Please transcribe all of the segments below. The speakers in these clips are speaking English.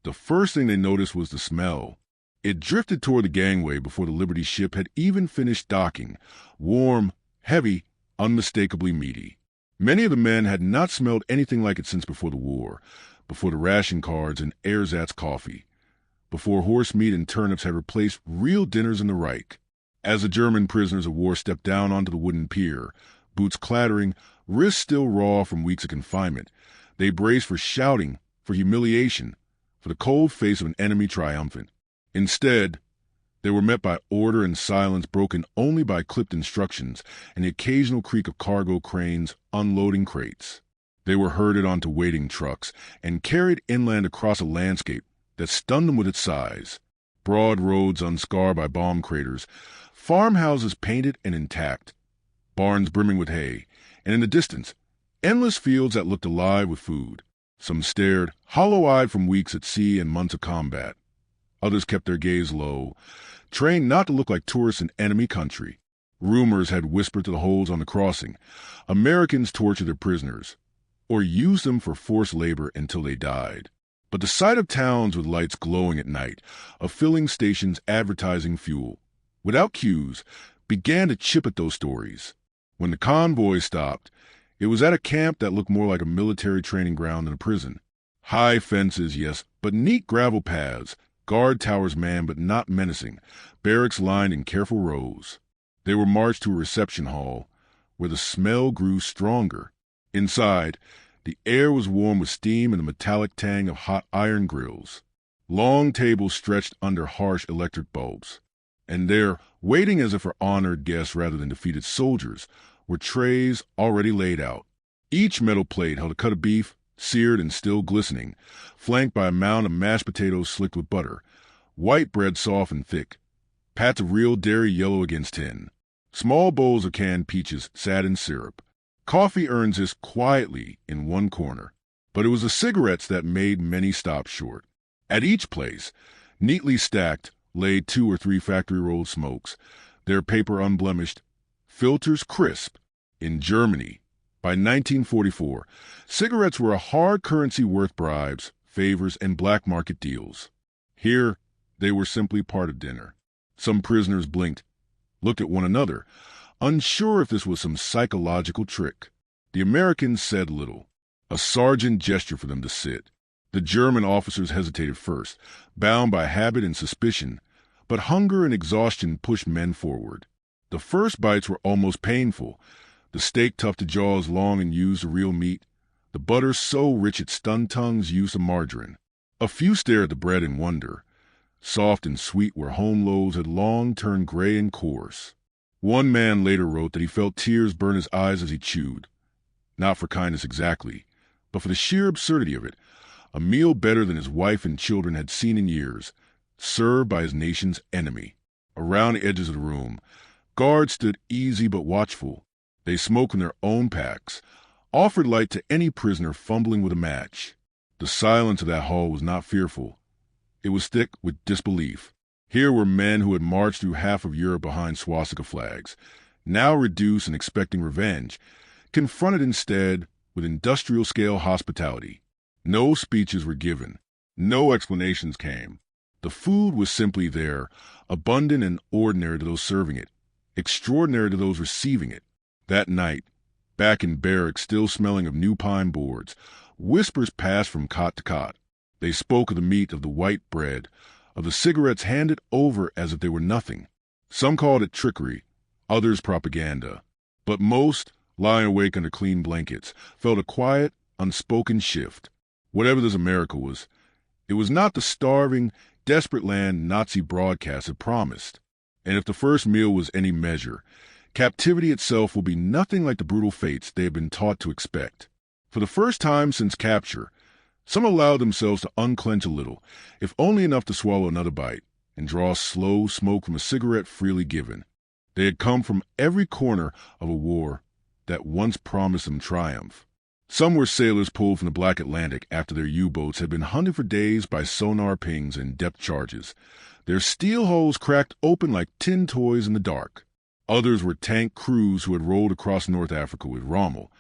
The first thing they noticed was the smell. It drifted toward the gangway before the Liberty ship had even finished docking, warm, heavy, unmistakably meaty. Many of the men had not smelled anything like it since before the war, before the ration cards and ersatz coffee, before horse meat and turnips had replaced real dinners in the Reich. As the German prisoners of war stepped down onto the wooden pier, boots clattering, wrists still raw from weeks of confinement, they braced for shouting, for humiliation, for the cold face of an enemy triumphant. Instead, they were met by order and silence broken only by clipped instructions and the occasional creak of cargo cranes unloading crates. They were herded onto waiting trucks and carried inland across a landscape that stunned them with its size. Broad roads unscarred by bomb craters, farmhouses painted and intact, barns brimming with hay, and in the distance, endless fields that looked alive with food. Some stared, hollow-eyed from weeks at sea and months of combat. Others kept their gaze low, trained not to look like tourists in enemy country. Rumors had whispered to the holes on the crossing. Americans tortured their prisoners, or used them for forced labor until they died. But the sight of towns with lights glowing at night, of filling stations advertising fuel, without queues, began to chip at those stories. When the convoy stopped, it was at a camp that looked more like a military training ground than a prison. High fences, yes, but neat gravel paths, guard towers manned but not menacing, barracks lined in careful rows. They were marched to a reception hall, where the smell grew stronger. Inside, the air was warm with steam and the metallic tang of hot iron grills. Long tables stretched under harsh electric bulbs. And there, waiting as if for honored guests rather than defeated soldiers, were trays already laid out. Each metal plate held a cut of beef, seared and still glistening, flanked by a mound of mashed potatoes slicked with butter, white bread soft and thick, pats of real dairy yellow against tin, small bowls of canned peaches sat in syrup. Coffee urns hissed quietly in one corner, but it was the cigarettes that made many stop short. At each place, neatly stacked, lay 2 or 3 factory-rolled smokes, their paper unblemished, filters crisp. In Germany, by 1944, cigarettes were a hard currency worth bribes, favors, and black market deals. Here, they were simply part of dinner. Some prisoners blinked, looked at one another, unsure if this was some psychological trick. The Americans said little. A sergeant gestured for them to sit. The German officers hesitated first, bound by habit and suspicion, but hunger and exhaustion pushed men forward. The first bites were almost painful, the steak tough to jaws long and used of real meat, the butter so rich it stunned tongues used of margarine. A few stared at the bread in wonder, soft and sweet where home loaves had long turned gray and coarse. One man later wrote that he felt tears burn his eyes as he chewed. Not for kindness exactly, but for the sheer absurdity of it. A meal better than his wife and children had seen in years, served by his nation's enemy. Around the edges of the room, guards stood easy but watchful. They smoked in their own packs, offered light to any prisoner fumbling with a match. The silence of that hall was not fearful. It was thick with disbelief. Here were men who had marched through half of Europe behind swastika flags, now reduced and expecting revenge, confronted instead with industrial-scale hospitality. No speeches were given. No explanations came. The food was simply there, abundant and ordinary to those serving it, extraordinary to those receiving it. That night, back in barracks still smelling of new pine boards, whispers passed from cot to cot. They spoke of the meat of the white bread, of the cigarettes handed over as if they were nothing. Some called it trickery, others propaganda. But most, lying awake under clean blankets, felt a quiet, unspoken shift. Whatever this America was, it was not the starving, desperate land Nazi broadcasts had promised. And if the first meal was any measure, captivity itself will be nothing like the brutal fates they had been taught to expect. For the first time since capture, some allowed themselves to unclench a little, if only enough to swallow another bite, and draw slow smoke from a cigarette freely given. They had come from every corner of a war that once promised them triumph. Some were sailors pulled from the Black Atlantic after their U-boats had been hunted for days by sonar pings and depth charges, their steel hulls cracked open like tin toys in the dark. Others were tank crews who had rolled across North Africa with Rommel,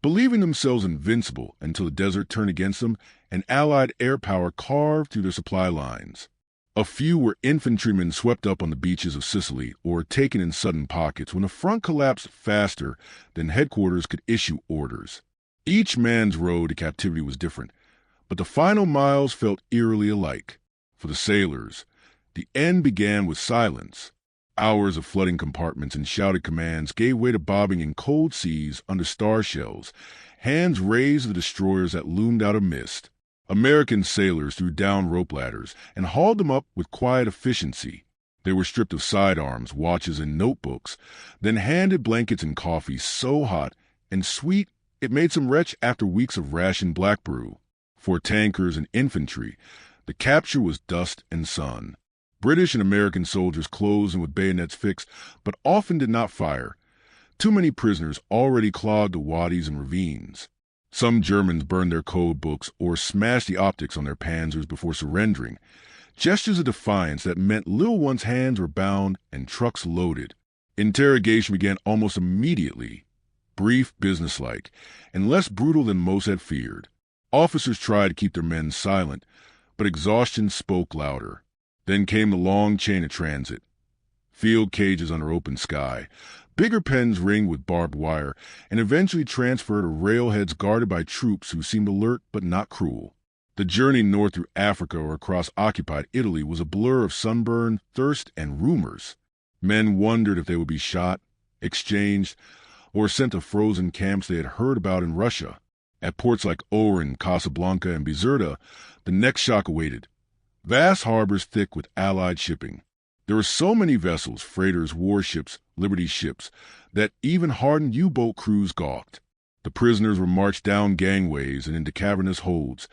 believing themselves invincible until the desert turned against them and Allied air power carved through their supply lines. A few were infantrymen swept up on the beaches of Sicily or taken in sudden pockets when the front collapsed faster than headquarters could issue orders. Each man's road to captivity was different, but the final miles felt eerily alike. For the sailors, the end began with silence. Hours of flooding compartments and shouted commands gave way to bobbing in cold seas under star shells, hands raised to the destroyers that loomed out of mist. American sailors threw down rope ladders and hauled them up with quiet efficiency. They were stripped of sidearms, watches, and notebooks, then handed blankets and coffee so hot and sweet it made some retch after weeks of rationed black brew. For tankers and infantry, the capture was dust and sun. British and American soldiers closed and with bayonets fixed, but often did not fire. Too many prisoners already clogged the wadis and ravines. Some Germans burned their code books or smashed the optics on their panzers before surrendering, gestures of defiance that meant little one's hands were bound and trucks loaded. Interrogation began almost immediately, brief, businesslike, and less brutal than most had feared. Officers tried to keep their men silent, but exhaustion spoke louder. Then came the long chain of transit. Field cages under open sky, bigger pens ringed with barbed wire, and eventually transferred to railheads guarded by troops who seemed alert but not cruel. The journey north through Africa or across occupied Italy was a blur of sunburn, thirst, and rumors. Men wondered if they would be shot, exchanged, or sent to frozen camps they had heard about in Russia. At ports like Oran, Casablanca, and Bizerta, the next shock awaited. Vast harbors thick with Allied shipping. There were so many vessels, freighters, warships, Liberty ships, that even hardened U-boat crews gawked. The prisoners were marched down gangways and into cavernous holds,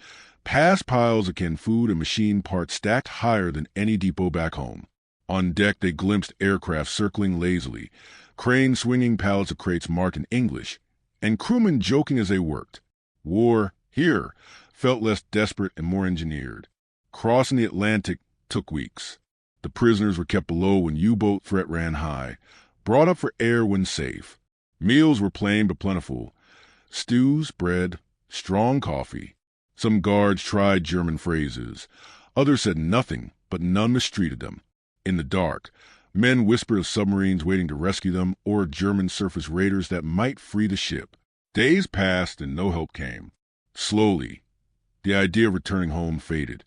past piles of canned food and machine parts stacked higher than any depot back home. On deck they glimpsed aircraft circling lazily, cranes swinging pallets of crates marked in English, and crewmen joking as they worked. War, here, felt less desperate and more engineered. Crossing the Atlantic took weeks. The prisoners were kept below when U-boat threat ran high, brought up for air when safe. Meals were plain but plentiful. Stews, bread, strong coffee. Some guards tried German phrases. Others said nothing, but none mistreated them. In the dark, men whispered of submarines waiting to rescue them or German surface raiders that might free the ship. Days passed and no help came. Slowly, the idea of returning home faded.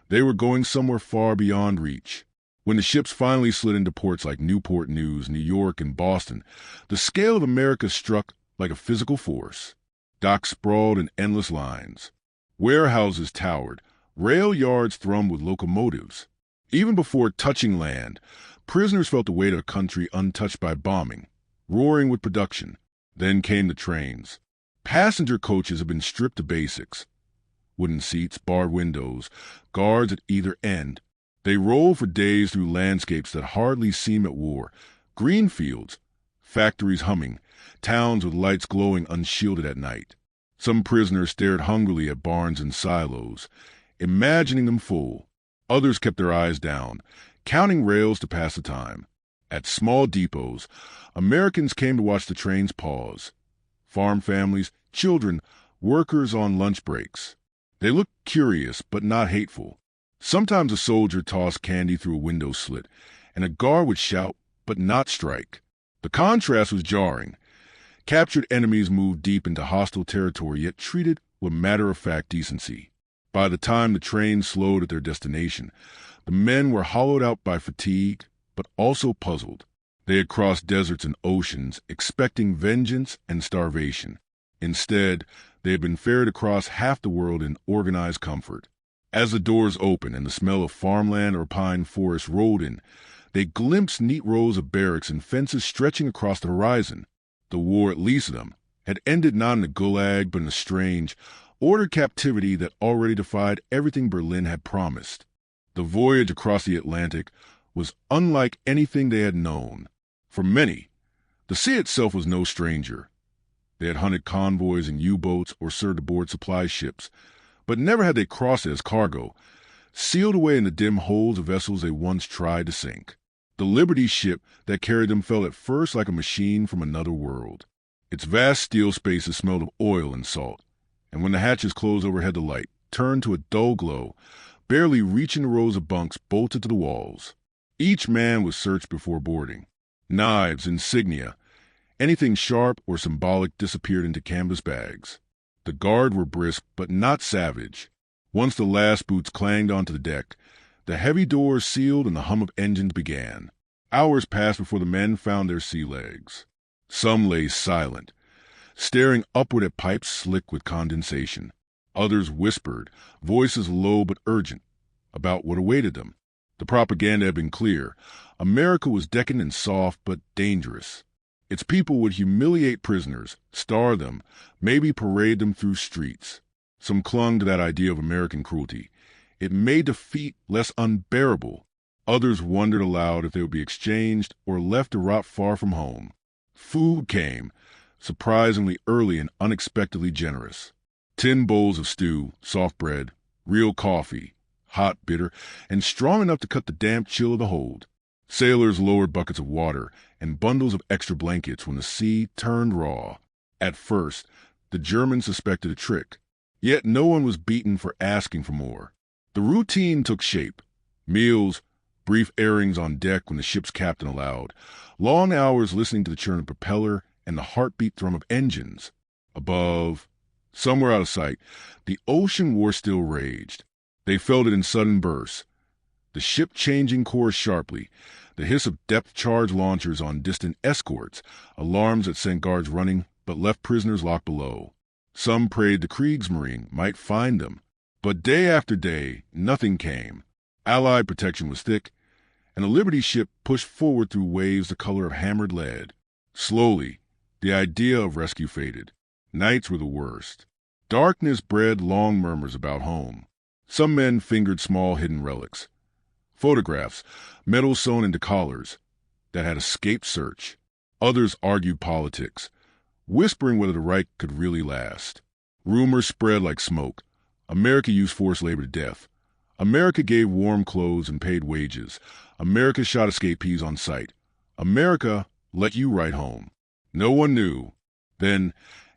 They were going somewhere far beyond reach. When the ships finally slid into ports like Newport News, New York, and Boston, the scale of America struck like a physical force. Docks sprawled in endless lines. Warehouses towered. Rail yards thrummed with locomotives. Even before touching land, prisoners felt the weight of a country untouched by bombing, roaring with production. Then came the trains. Passenger coaches had been stripped to basics. Wooden seats, barred windows, guards at either end. They rolled for days through landscapes that hardly seemed at war. Green fields, factories humming, towns with lights glowing unshielded at night. Some prisoners stared hungrily at barns and silos, imagining them full. Others kept their eyes down, counting rails to pass the time. At small depots, Americans came to watch the trains pause. Farm families, children, workers on lunch breaks. They looked curious, but not hateful. Sometimes a soldier tossed candy through a window slit, and a guard would shout, but not strike. The contrast was jarring. Captured enemies moved deep into hostile territory, yet treated with matter-of-fact decency. By the time the train slowed at their destination, the men were hollowed out by fatigue, but also puzzled. They had crossed deserts and oceans, expecting vengeance and starvation. Instead, they had been ferried across half the world in organized comfort. As the doors opened and the smell of farmland or pine forest rolled in, they glimpsed neat rows of barracks and fences stretching across the horizon. The war, at least of them, had ended not in a gulag but in a strange, ordered captivity that already defied everything Berlin had promised. The voyage across the Atlantic was unlike anything they had known. For many, the sea itself was no stranger. They had hunted convoys in U-boats or served aboard supply ships, but never had they crossed it as cargo, sealed away in the dim holds of vessels they once tried to sink. The Liberty ship that carried them felt at first like a machine from another world. Its vast steel spaces smelled of oil and salt, and when the hatches closed overhead, the light turned to a dull glow, barely reaching the rows of bunks bolted to the walls. Each man was searched before boarding. Knives, insignia, anything sharp or symbolic disappeared into canvas bags. The guard were brisk but not savage. Once the last boots clanged onto the deck, the heavy doors sealed and the hum of engines began. Hours passed before the men found their sea legs. Some lay silent, staring upward at pipes slick with condensation. Others whispered, voices low but urgent, about what awaited them. The propaganda had been clear. America was decadent and soft but dangerous. Its people would humiliate prisoners, starve them, maybe parade them through streets. Some clung to that idea of American cruelty. It made defeat less unbearable. Others wondered aloud if they would be exchanged or left to rot far from home. Food came, surprisingly early and unexpectedly generous. 10 bowls of stew, soft bread, real coffee, hot, bitter, and strong enough to cut the damp chill of the hold. Sailors lowered buckets of water and bundles of extra blankets when the sea turned raw. At first, the Germans suspected a trick, yet no one was beaten for asking for more. The routine took shape. Meals, brief airings on deck when the ship's captain allowed, long hours listening to the churn of propeller and the heartbeat thrum of engines. Above, somewhere out of sight, the ocean war still raged. They felt it in sudden bursts, the ship changing course sharply, the hiss of depth-charge launchers on distant escorts, alarms that sent guards running but left prisoners locked below. Some prayed the Kriegsmarine might find them, but day after day, nothing came. Allied protection was thick, and the Liberty ship pushed forward through waves the color of hammered lead. Slowly, the idea of rescue faded. Nights were the worst. Darkness bred long murmurs about home. Some men fingered small hidden relics. Photographs, metal sewn into collars, that had escaped search. Others argued politics, whispering whether the Reich could really last. Rumors spread like smoke. America used forced labor to death. America gave warm clothes and paid wages. America shot escapees on sight. America let you write home. No one knew. Then,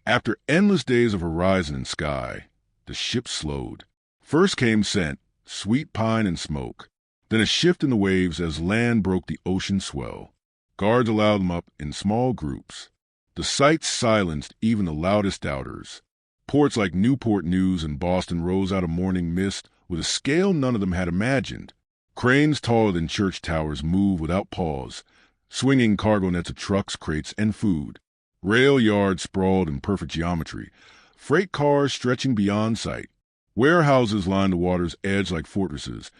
after endless days of horizon and sky, the ship slowed. First came scent, sweet pine and smoke. Then a shift in the waves as land broke the ocean swell. Guards allowed them up in small groups. The sight silenced even the loudest doubters. Ports like Newport News and Boston rose out of morning mist with a scale none of them had imagined. Cranes taller than church towers moved without pause, swinging cargo nets of trucks, crates, and food. Rail yards sprawled in perfect geometry, freight cars stretching beyond sight. Warehouses lined the water's edge like fortresses,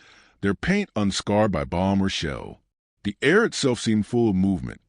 their paint unscarred by bomb or shell. The air itself seemed full of movement.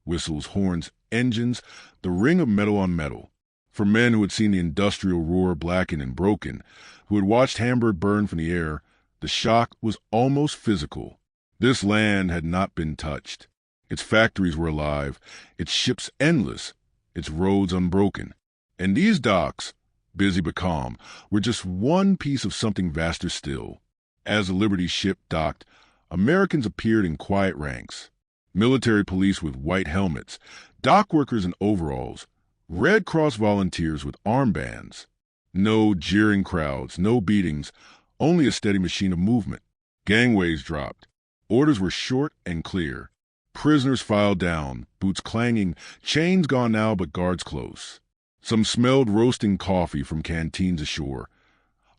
Whistles, horns, engines, the ring of metal on metal. For men who had seen the industrial roar blackened and broken, who had watched Hamburg burn from the air, the shock was almost physical. This land had not been touched. Its factories were alive, its ships endless, its roads unbroken. And these docks, busy but calm, were just one piece of something vaster still. As the Liberty ship docked, Americans appeared in quiet ranks. Military police with white helmets, dock workers in overalls, Red Cross volunteers with armbands. No jeering crowds, no beatings, only a steady machine of movement. Gangways dropped. Orders were short and clear. Prisoners filed down, boots clanging, chains gone now but guards close. Some smelled roasting coffee from canteens ashore.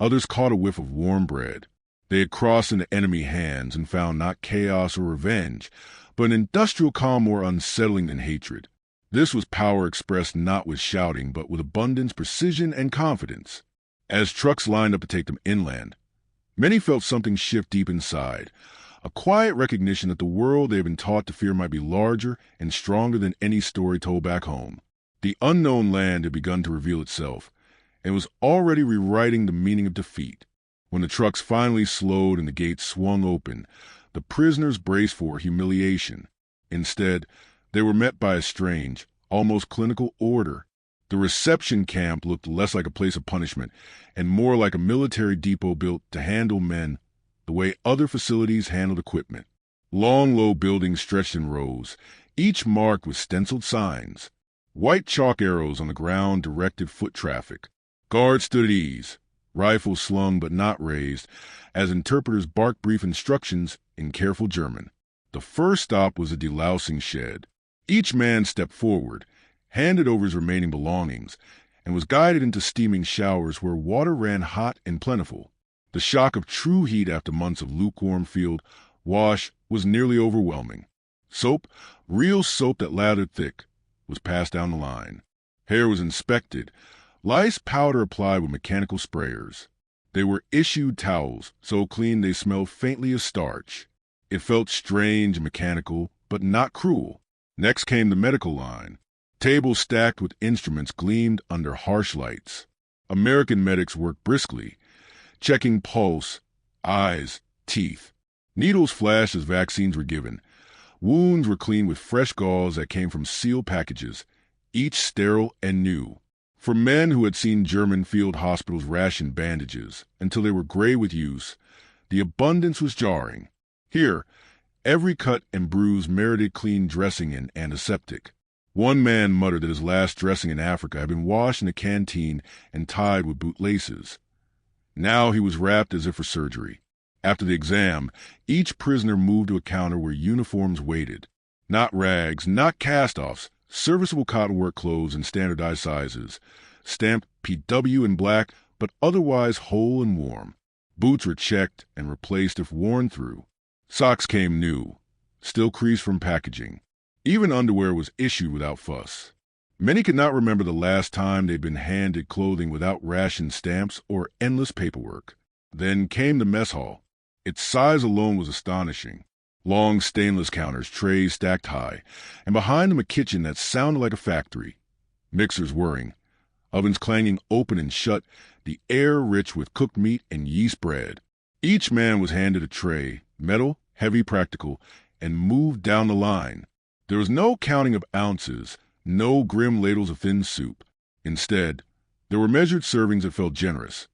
Others caught a whiff of warm bread. They had crossed into enemy hands and found not chaos or revenge, but an industrial calm more unsettling than hatred. This was power expressed not with shouting, but with abundance, precision, and confidence. As trucks lined up to take them inland, many felt something shift deep inside, a quiet recognition that the world they had been taught to fear might be larger and stronger than any story told back home. The unknown land had begun to reveal itself, and was already rewriting the meaning of defeat. When the trucks finally slowed and the gates swung open, the prisoners braced for humiliation. Instead, they were met by a strange, almost clinical order. The reception camp looked less like a place of punishment and more like a military depot built to handle men the way other facilities handled equipment. Long, low buildings stretched in rows, each marked with stenciled signs. White chalk arrows on the ground directed foot traffic. Guards stood at ease, rifles slung but not raised, as interpreters barked brief instructions in careful German. The first stop was a delousing shed. Each man stepped forward, handed over his remaining belongings, and was guided into steaming showers where water ran hot and plentiful. The shock of true heat after months of lukewarm field wash was nearly overwhelming. Soap, real soap that lathered thick, was passed down the line. Hair was inspected, lice powder applied with mechanical sprayers. They were issued towels, so clean they smelled faintly of starch. It felt strange and mechanical, but not cruel. Next came the medical line. Tables stacked with instruments gleamed under harsh lights. American medics worked briskly, checking pulse, eyes, teeth. Needles flashed as vaccines were given. Wounds were cleaned with fresh gauze that came from sealed packages, each sterile and new. For men who had seen German field hospitals ration bandages until they were gray with use, the abundance was jarring. Here, every cut and bruise merited clean dressing and antiseptic. One man muttered that his last dressing in Africa had been washed in a canteen and tied with bootlaces. Now he was wrapped as if for surgery. After the exam, each prisoner moved to a counter where uniforms waited. Not rags, not cast-offs, serviceable cotton work clothes in standardized sizes, stamped PW in black, but otherwise whole and warm. Boots were checked and replaced if worn through. Socks came new, still creased from packaging. Even underwear was issued without fuss. Many could not remember the last time they'd been handed clothing without ration stamps or endless paperwork. Then came the mess hall. Its size alone was astonishing. Long stainless counters, trays stacked high, and behind them a kitchen that sounded like a factory. Mixers whirring, ovens clanging open and shut, the air rich with cooked meat and yeast bread. Each man was handed a tray, metal, heavy, practical, and moved down the line. There was no counting of ounces, no grim ladles of thin soup. Instead, there were measured servings that felt generous.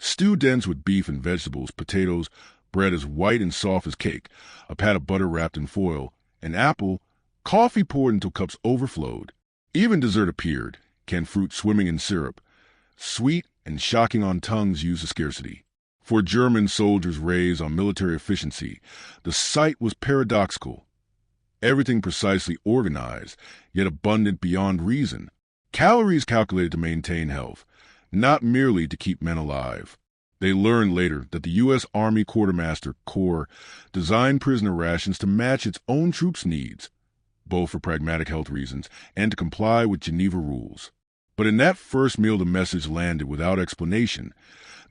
Stew dense with beef and vegetables, potatoes, bread as white and soft as cake, a pat of butter wrapped in foil, an apple, coffee poured until cups overflowed. Even dessert appeared, canned fruit swimming in syrup, sweet and shocking on tongues used to scarcity. For German soldiers raised on military efficiency, the sight was paradoxical. Everything precisely organized, yet abundant beyond reason. Calories calculated to maintain health, not merely to keep men alive. They learned later that the U.S. Army Quartermaster Corps designed prisoner rations to match its own troops' needs, both for pragmatic health reasons and to comply with Geneva rules. But in that first meal the message landed without explanation.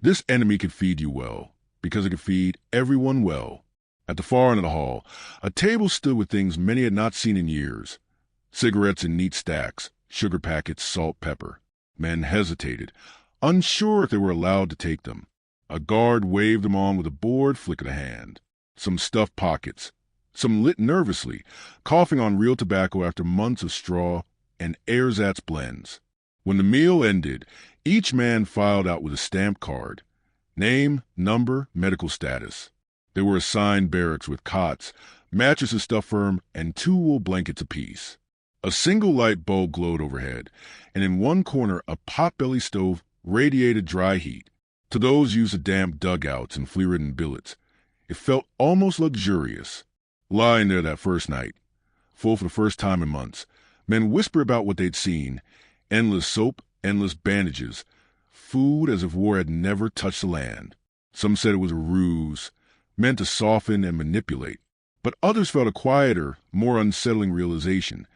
This enemy could feed you well, because it could feed everyone well. At the far end of the hall, a table stood with things many had not seen in years. Cigarettes in neat stacks, sugar packets, salt, pepper. Men hesitated, unsure if they were allowed to take them. A guard waved them on with a bored flick of the hand. Some stuffed pockets. Some lit nervously, coughing on real tobacco after months of straw and ersatz blends. When the meal ended, each man filed out with a stamped card. Name, number, medical status. They were assigned barracks with cots, mattresses stuffed firm, and 2 wool blankets apiece. A single light bulb glowed overhead, and in one corner a pot-belly stove radiated dry heat. To those used to damp dugouts and flea-ridden billets, it felt almost luxurious. Lying there that first night, full for the first time in months, men whispered about what they'd seen. Endless soap, endless bandages, food as if war had never touched the land. Some said it was a ruse, meant to soften and manipulate. But others felt a quieter, more unsettling realization.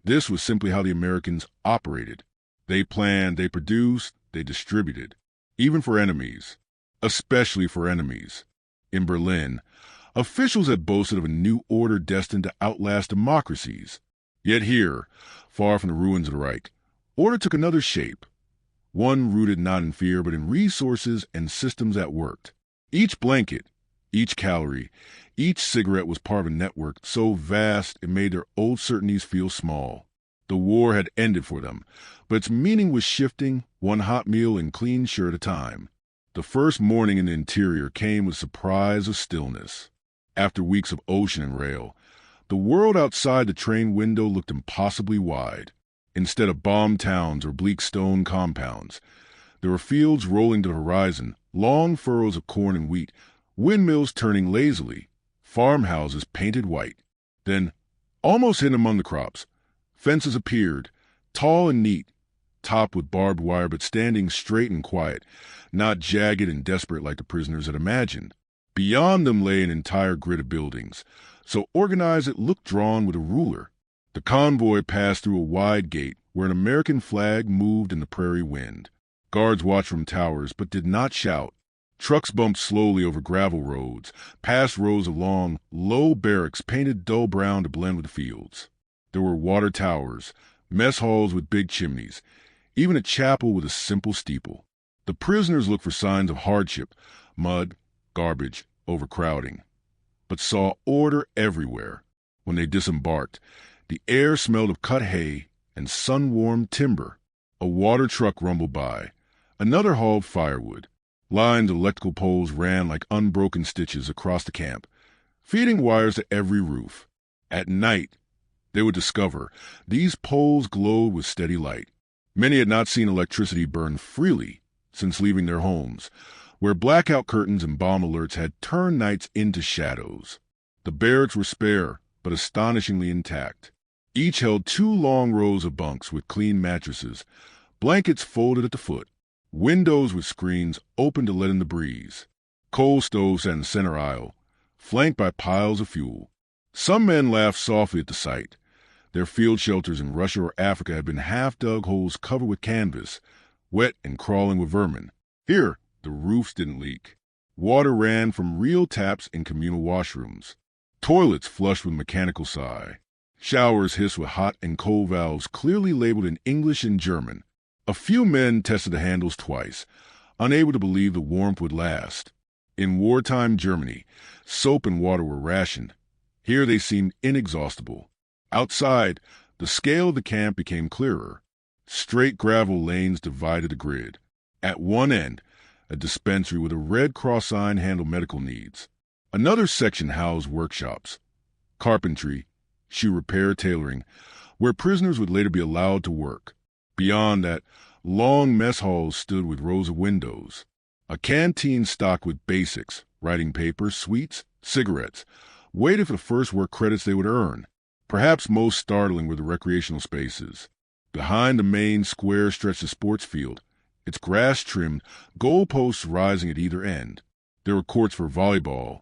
This was simply how the Americans operated. They planned, they produced, they distributed. Even for enemies. Especially for enemies. In Berlin, officials had boasted of a new order destined to outlast democracies. Yet here, far from the ruins of the Reich, order took another shape. One rooted not in fear, but in resources and systems that worked. Each blanket, each calorie, each cigarette was part of a network so vast it made their old certainties feel small. The war had ended for them, but its meaning was shifting, one hot meal and clean shirt at a time. The first morning in the interior came with a surprise of stillness. After weeks of ocean and rail, the world outside the train window looked impossibly wide. Instead of bombed towns or bleak stone compounds, there were fields rolling to the horizon, long furrows of corn and wheat, windmills turning lazily, farmhouses painted white. Then, almost hidden among the crops, fences appeared, tall and neat, topped with barbed wire but standing straight and quiet, not jagged and desperate like the prisoners had imagined. Beyond them lay an entire grid of buildings, so organized it looked drawn with a ruler. The convoy passed through a wide gate where an American flag moved in the prairie wind. Guards watched from towers but did not shout. Trucks bumped slowly over gravel roads, past rows of long, low barracks painted dull brown to blend with the fields. There were water towers, mess halls with big chimneys, even a chapel with a simple steeple. The prisoners looked for signs of hardship, mud, garbage, overcrowding, but saw order everywhere. When they disembarked, the air smelled of cut hay and sun-warmed timber. A water truck rumbled by. Another hauled firewood. Lines of electrical poles ran like unbroken stitches across the camp, feeding wires to every roof. At night, they would discover these poles glowed with steady light. Many had not seen electricity burn freely since leaving their homes, where blackout curtains and bomb alerts had turned nights into shadows. The barracks were spare, but astonishingly intact. Each held 2 long rows of bunks with clean mattresses, blankets folded at the foot, windows with screens open to let in the breeze. Coal stoves sat in the center aisle, flanked by piles of fuel. Some men laughed softly at the sight. Their field shelters in Russia or Africa had been half-dug holes covered with canvas, wet and crawling with vermin. Here, the roofs didn't leak. Water ran from real taps in communal washrooms. Toilets flushed with mechanical sigh. Showers hissed with hot and cold valves clearly labeled in English and German. A few men tested the handles twice, unable to believe the warmth would last. In wartime Germany, soap and water were rationed. Here they seemed inexhaustible. Outside, the scale of the camp became clearer. Straight gravel lanes divided the grid. At one end, a dispensary with a Red Cross sign handled medical needs. Another section housed workshops, carpentry, shoe repair, tailoring, where prisoners would later be allowed to work. Beyond that, long mess halls stood with rows of windows. A canteen stocked with basics, writing paper, sweets, cigarettes, waited for the first work credits they would earn. Perhaps most startling were the recreational spaces. Behind the main square stretched the sports field, its grass-trimmed, goalposts rising at either end. There were courts for volleyball,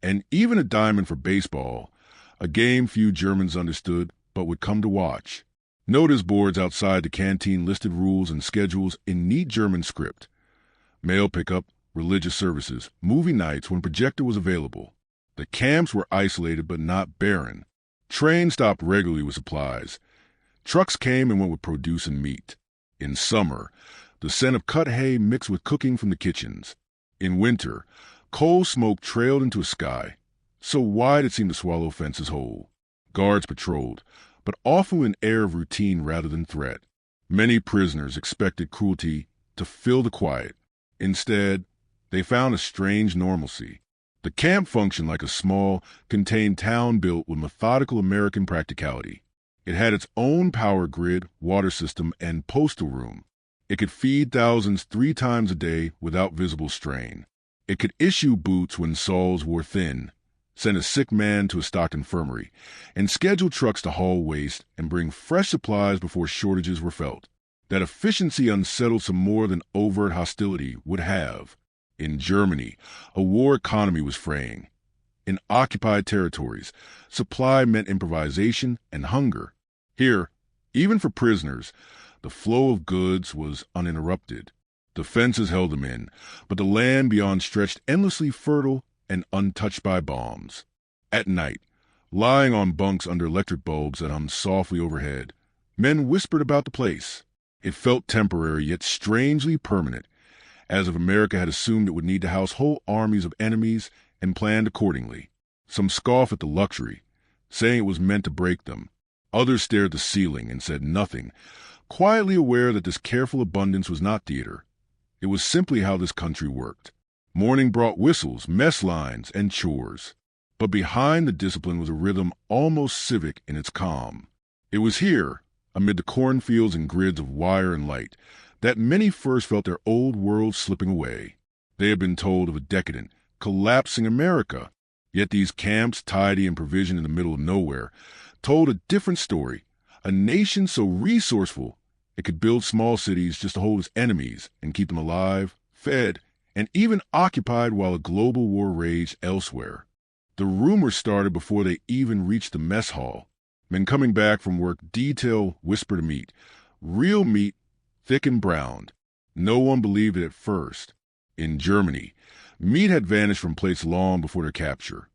and even a diamond for baseball, a game few Germans understood but would come to watch. Notice boards outside the canteen listed rules and schedules in neat German script. Mail pickup, religious services, movie nights when projector was available. The camps were isolated but not barren. Trains stopped regularly with supplies. Trucks came and went with produce and meat. In summer, the scent of cut hay mixed with cooking from the kitchens. In winter, coal smoke trailed into a sky, so wide it seemed to swallow fences whole. Guards patrolled, but often with an air of routine rather than threat. Many prisoners expected cruelty to fill the quiet. Instead, they found a strange normalcy. The camp functioned like a small, contained town built with methodical American practicality. It had its own power grid, water system, and postal room. It could feed thousands 3 times a day without visible strain. It could issue boots when soles wore thin, send a sick man to a stocked infirmary, and schedule trucks to haul waste and bring fresh supplies before shortages were felt. That efficiency unsettled some more than overt hostility would have. In Germany, a war economy was fraying. In occupied territories, supply meant improvisation and hunger. Here, even for prisoners, the flow of goods was uninterrupted. The fences held them in, but the land beyond stretched endlessly fertile and untouched by bombs. At night, lying on bunks under electric bulbs that hummed softly overhead, men whispered about the place. It felt temporary yet strangely permanent, as if America had assumed it would need to house whole armies of enemies and planned accordingly. Some scoffed at the luxury, saying it was meant to break them. Others stared at the ceiling and said nothing, quietly aware that this careful abundance was not theater. It was simply how this country worked. Morning brought whistles, mess lines, and chores. But behind the discipline was a rhythm almost civic in its calm. It was here, amid the cornfields and grids of wire and light, that many first felt their old world slipping away. They had been told of a decadent, collapsing America. Yet these camps, tidy and provisioned in the middle of nowhere, told a different story. A nation so resourceful it could build small cities just to hold its enemies and keep them alive, fed, and even occupied while a global war raged elsewhere. The rumors started before they even reached the mess hall. Men coming back from work detail whispered of meat, real meat, thick and browned. No one believed it at first. In Germany, meat had vanished from plates long before their capture.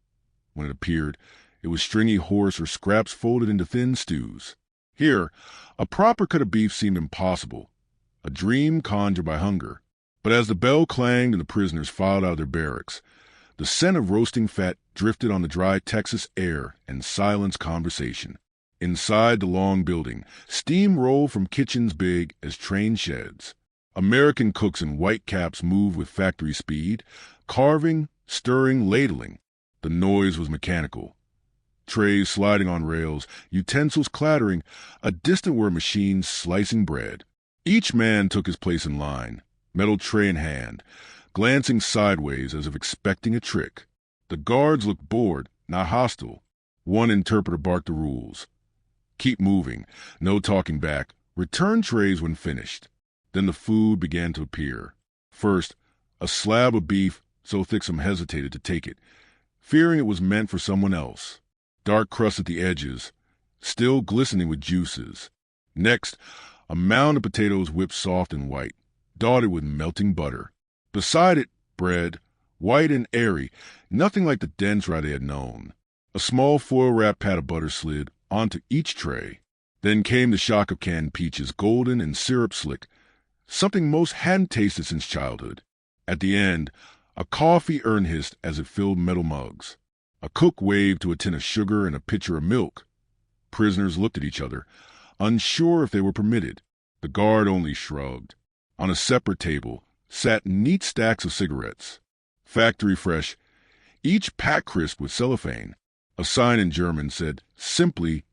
When it appeared, it was stringy horse or scraps folded into thin stews. Here, a proper cut of beef seemed impossible, a dream conjured by hunger. But as the bell clanged and the prisoners filed out of their barracks, the scent of roasting fat drifted on the dry Texas air and silenced conversation. Inside the long building, steam rolled from kitchens big as train sheds. American cooks in white caps moved with factory speed, carving, stirring, ladling. The noise was mechanical. Trays sliding on rails, utensils clattering, a distant whir of machines slicing bread. Each man took his place in line, metal tray in hand, glancing sideways as if expecting a trick. The guards looked bored, not hostile. One interpreter barked the rules. Keep moving, no talking back, return trays when finished. Then the food began to appear. First, a slab of beef so thick some hesitated to take it, fearing it was meant for someone else. Dark crust at the edges, still glistening with juices. Next, a mound of potatoes whipped soft and white, dotted with melting butter. Beside it, bread, white and airy, nothing like the dense rye they had known. A small foil-wrapped pat of butter slid onto each tray. Then came the shock of canned peaches, golden and syrup-slick, something most hadn't tasted since childhood. At the end, a coffee urn hissed as it filled metal mugs. A cook waved to a tin of sugar and a pitcher of milk. Prisoners looked at each other, unsure if they were permitted. The guard only shrugged. On a separate table sat neat stacks of cigarettes, factory fresh, each pack crisp with cellophane. A sign in German said simply,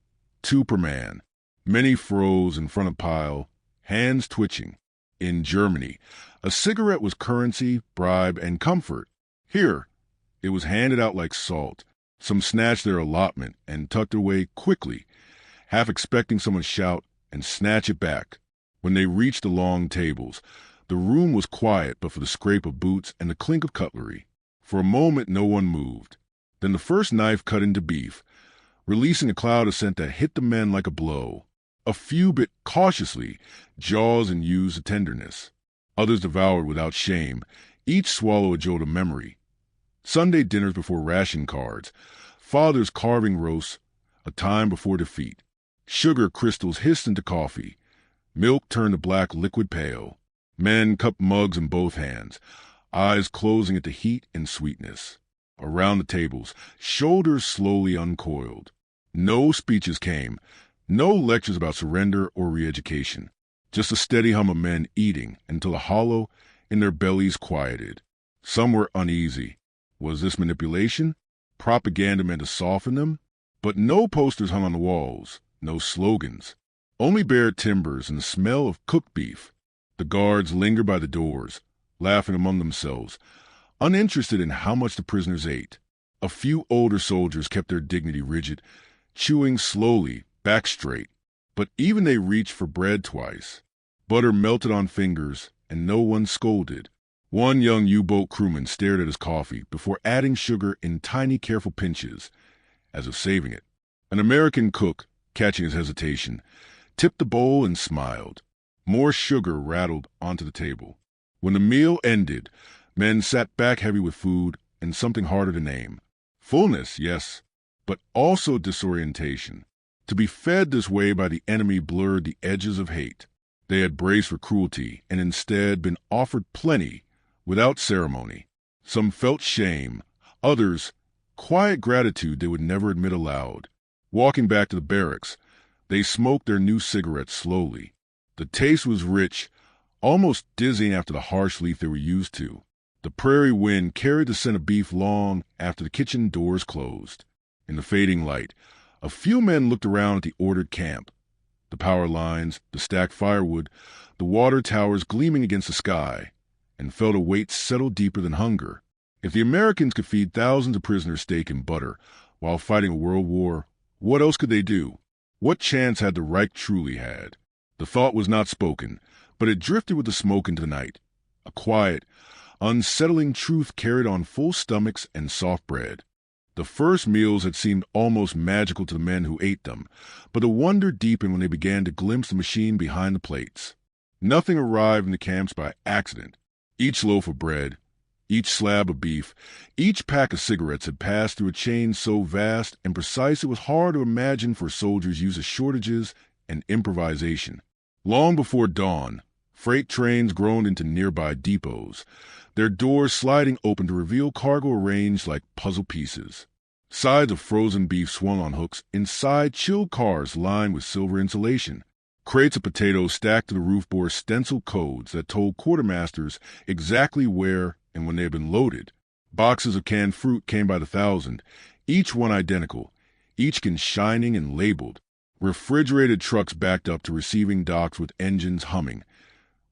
2 per man. Many froze in front of pile, hands twitching. In Germany, a cigarette was currency, bribe, and comfort. Here, it was handed out like salt. Some snatched their allotment and tucked it away quickly, half expecting someone to shout and snatch it back. When they reached the long tables, the room was quiet but for the scrape of boots and the clink of cutlery. For a moment no one moved. Then the first knife cut into beef, releasing a cloud of scent that hit the men like a blow. A few bit cautiously, jaws and used of tenderness. Others devoured without shame, each swallow a jolt of memory. Sunday dinners before ration cards, fathers carving roasts, a time before defeat. Sugar crystals hissed into coffee. Milk turned to black liquid pale. Men cupped mugs in both hands, eyes closing at the heat and sweetness. Around the tables, shoulders slowly uncoiled. No speeches came, no lectures about surrender or re-education. Just a steady hum of men eating until a hollow in their bellies quieted. Some were uneasy. Was this manipulation? Propaganda meant to soften them? But no posters hung on the walls, no slogans. Only bare timbers and the smell of cooked beef. The guards lingered by the doors, laughing among themselves, uninterested in how much the prisoners ate. A few older soldiers kept their dignity rigid, chewing slowly, back straight. But even they reached for bread twice. Butter melted on fingers, and no one scolded. One young U-boat crewman stared at his coffee before adding sugar in tiny, careful pinches, as if saving it. An American cook, catching his hesitation, tipped the bowl and smiled. More sugar rattled onto the table. When the meal ended, men sat back heavy with food and something harder to name. Fullness, yes, but also disorientation. To be fed this way by the enemy blurred the edges of hate. They had braced for cruelty and instead been offered plenty without ceremony. Some felt shame, others quiet gratitude they would never admit aloud. Walking back to the barracks, they smoked their new cigarettes slowly. The taste was rich, almost dizzying after the harsh leaf they were used to. The prairie wind carried the scent of beef long after the kitchen doors closed. In the fading light, a few men looked around at the ordered camp. The power lines, the stacked firewood, the water towers gleaming against the sky, and felt a weight settle deeper than hunger. If the Americans could feed thousands of prisoners steak and butter while fighting a world war, what else could they do? What chance had the Reich truly had? The thought was not spoken, but it drifted with the smoke into the night. A quiet, unsettling truth carried on full stomachs and soft bread. The first meals had seemed almost magical to the men who ate them, but the wonder deepened when they began to glimpse the machine behind the plates. Nothing arrived in the camps by accident. Each loaf of bread, each slab of beef, each pack of cigarettes had passed through a chain so vast and precise it was hard to imagine for soldiers used to shortages and improvisation. Long before dawn, freight trains groaned into nearby depots, their doors sliding open to reveal cargo arranged like puzzle pieces. Sides of frozen beef swung on hooks inside chilled cars lined with silver insulation. Crates of potatoes stacked to the roof bore stenciled codes that told quartermasters exactly where and when they had been loaded. Boxes of canned fruit came by the thousand, each one identical, each can shining and labeled. Refrigerated trucks backed up to receiving docks with engines humming,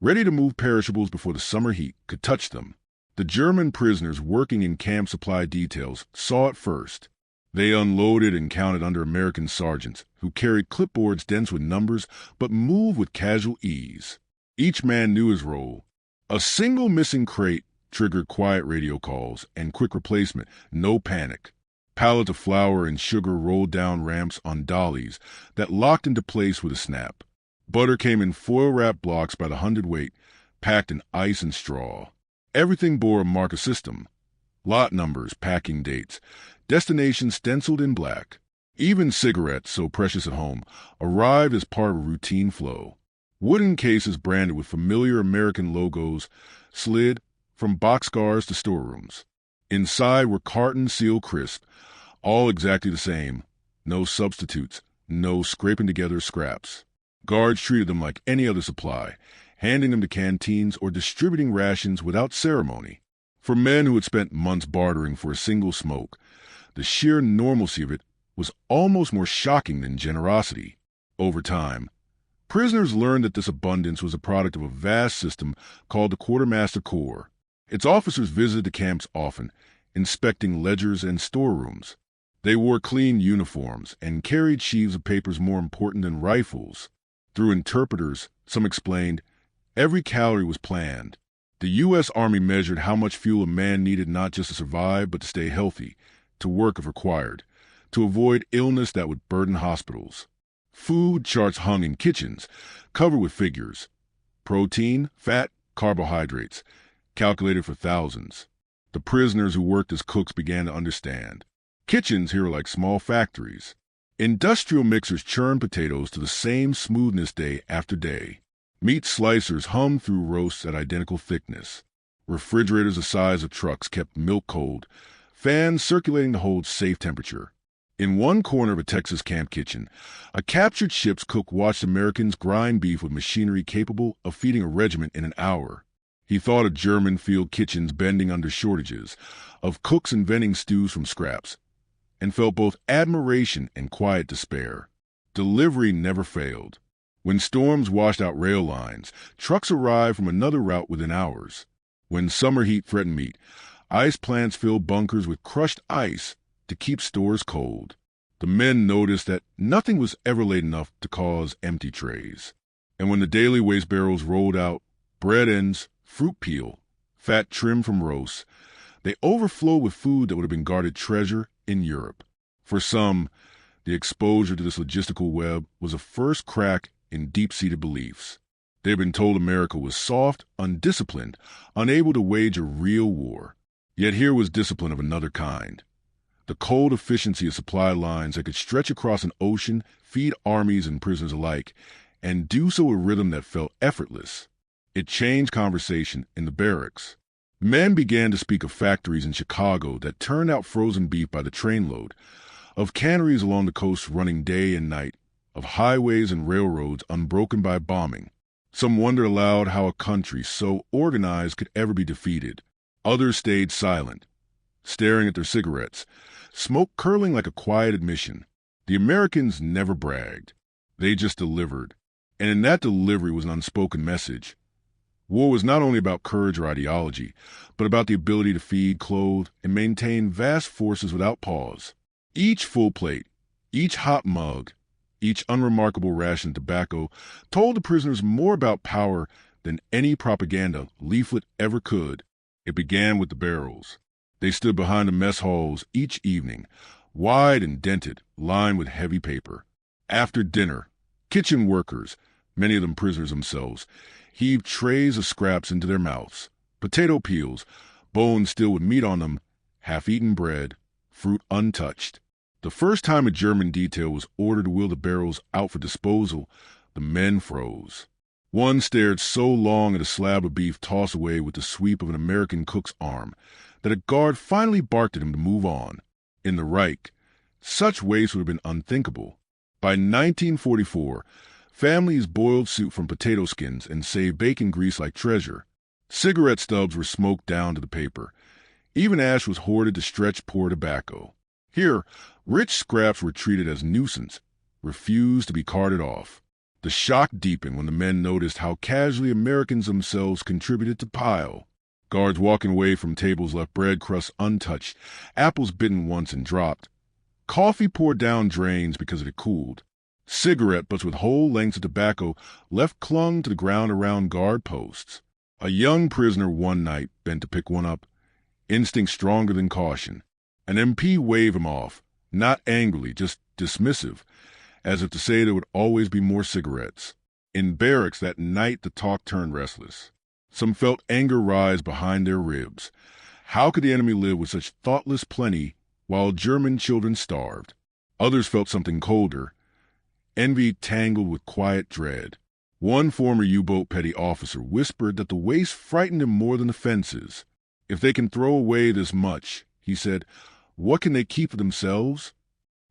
ready to move perishables before the summer heat could touch them. The German prisoners working in camp supply details saw it first. They unloaded and counted under American sergeants who carried clipboards dense with numbers but moved with casual ease. Each man knew his role. A single missing crate triggered quiet radio calls and quick replacement, no panic. Pallets of flour and sugar rolled down ramps on dollies that locked into place with a snap. Butter came in foil-wrapped blocks by the hundredweight, packed in ice and straw. Everything bore a marker system. Lot numbers, packing dates, destinations stenciled in black. Even cigarettes, so precious at home, arrived as part of a routine flow. Wooden cases branded with familiar American logos slid from boxcars to storerooms. Inside were cartons sealed crisp, all exactly the same. No substitutes, no scraping together scraps. Guards treated them like any other supply, handing them to canteens or distributing rations without ceremony. For men who had spent months bartering for a single smoke, the sheer normalcy of it was almost more shocking than generosity. Over time, prisoners learned that this abundance was a product of a vast system called the Quartermaster Corps. Its officers visited the camps often, inspecting ledgers and storerooms. They wore clean uniforms and carried sheaves of papers more important than rifles. Through interpreters, some explained, every calorie was planned. The U.S. Army measured how much fuel a man needed not just to survive but to stay healthy, to work if required, to avoid illness that would burden hospitals. Food charts hung in kitchens, covered with figures. Protein, fat, carbohydrates, calculated for thousands. The prisoners who worked as cooks began to understand. Kitchens here were like small factories. Industrial mixers churned potatoes to the same smoothness day after day. Meat slicers hummed through roasts at identical thickness. Refrigerators the size of trucks kept milk cold, fans circulating to hold safe temperature. In one corner of a Texas camp kitchen, a captured ship's cook watched Americans grind beef with machinery capable of feeding a regiment in an hour. He thought of German field kitchens bending under shortages, of cooks inventing stews from scraps, and felt both admiration and quiet despair. Delivery never failed. When storms washed out rail lines, trucks arrived from another route within hours. When summer heat threatened meat, ice plants filled bunkers with crushed ice to keep stores cold. The men noticed that nothing was ever late enough to cause empty trays. And when the daily waste barrels rolled out, bread ends, fruit peel, fat trimmed from roasts, they overflowed with food that would have been guarded treasure in Europe. For some, the exposure to this logistical web was a first crack in deep-seated beliefs. They had been told America was soft, undisciplined, unable to wage a real war. Yet here was discipline of another kind. The cold efficiency of supply lines that could stretch across an ocean, feed armies and prisoners alike, and do so with a rhythm that felt effortless. It changed conversation in the barracks. Men began to speak of factories in Chicago that turned out frozen beef by the trainload, of canneries along the coast running day and night, of highways and railroads unbroken by bombing. Some wondered aloud how a country so organized could ever be defeated. Others stayed silent, staring at their cigarettes, smoke curling like a quiet admission. The Americans never bragged. They just delivered. And in that delivery was an unspoken message. War was not only about courage or ideology, but about the ability to feed, clothe, and maintain vast forces without pause. Each full plate, each hot mug, each unremarkable ration of tobacco told the prisoners more about power than any propaganda leaflet ever could. It began with the barrels. They stood behind the mess halls each evening, wide and dented, lined with heavy paper. After dinner, kitchen workers, many of them prisoners themselves, heaved trays of scraps into their mouths, potato peels, bones still with meat on them, half-eaten bread, fruit untouched. The first time a German detail was ordered to wheel the barrels out for disposal, the men froze. One stared so long at a slab of beef tossed away with the sweep of an American cook's arm that a guard finally barked at him to move on. In the Reich, such waste would have been unthinkable. By 1944, families boiled soup from potato skins and saved bacon grease like treasure. Cigarette stubs were smoked down to the paper. Even ash was hoarded to stretch poor tobacco. Here, rich scraps were treated as nuisance, refused to be carted off. The shock deepened when the men noticed how casually Americans themselves contributed to pile. Guards walking away from tables left bread crusts untouched, apples bitten once and dropped. Coffee poured down drains because it had cooled. Cigarette butts with whole lengths of tobacco left clung to the ground around guard posts. A young prisoner one night bent to pick one up, instinct stronger than caution. An MP waved him off, not angrily, just dismissive, as if to say there would always be more cigarettes. In barracks that night the talk turned restless. Some felt anger rise behind their ribs. How could the enemy live with such thoughtless plenty while German children starved? Others felt something colder, envy tangled with quiet dread. One former U-boat petty officer whispered that the waste frightened him more than the fences. If they can throw away this much, he said, what can they keep for themselves?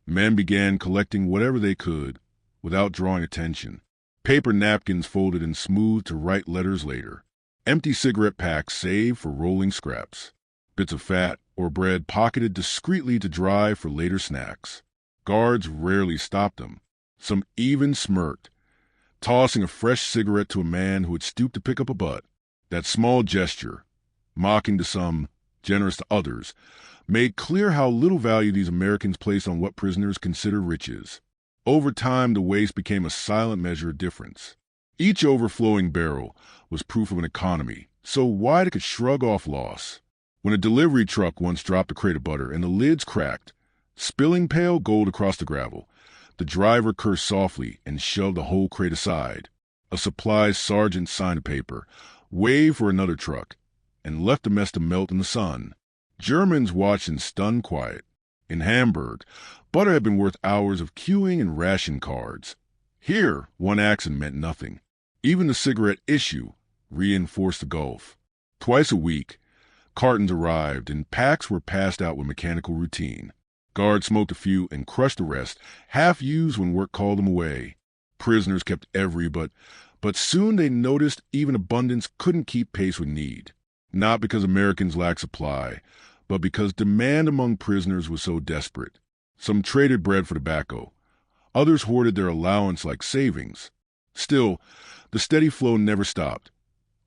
Men began collecting whatever they could, without drawing attention. Paper napkins folded and smoothed to write letters later. Empty cigarette packs saved for rolling scraps. Bits of fat or bread pocketed discreetly to dry for later snacks. Guards rarely stopped them. Some even smirked, tossing a fresh cigarette to a man who had stooped to pick up a butt. That small gesture, mocking to some, generous to others, made clear how little value these Americans placed on what prisoners considered riches. Over time, the waste became a silent measure of difference. Each overflowing barrel was proof of an economy, so wide it could shrug off loss. When a delivery truck once dropped a crate of butter and the lids cracked, spilling pale gold across the gravel, the driver cursed softly and shoved the whole crate aside. A supply sergeant signed a paper, waved for another truck, and left the mess to melt in the sun. Germans watched in stunned quiet. In Hamburg, butter had been worth hours of queuing and ration cards. Here, one accident meant nothing. Even the cigarette issue reinforced the gulf. Twice a week, cartons arrived and packs were passed out with mechanical routine. Guards smoked a few and crushed the rest, half used when work called them away. Prisoners kept every, but soon they noticed even abundance couldn't keep pace with need. Not because Americans lacked supply, but because demand among prisoners was so desperate. Some traded bread for tobacco. Others hoarded their allowance like savings. Still, the steady flow never stopped.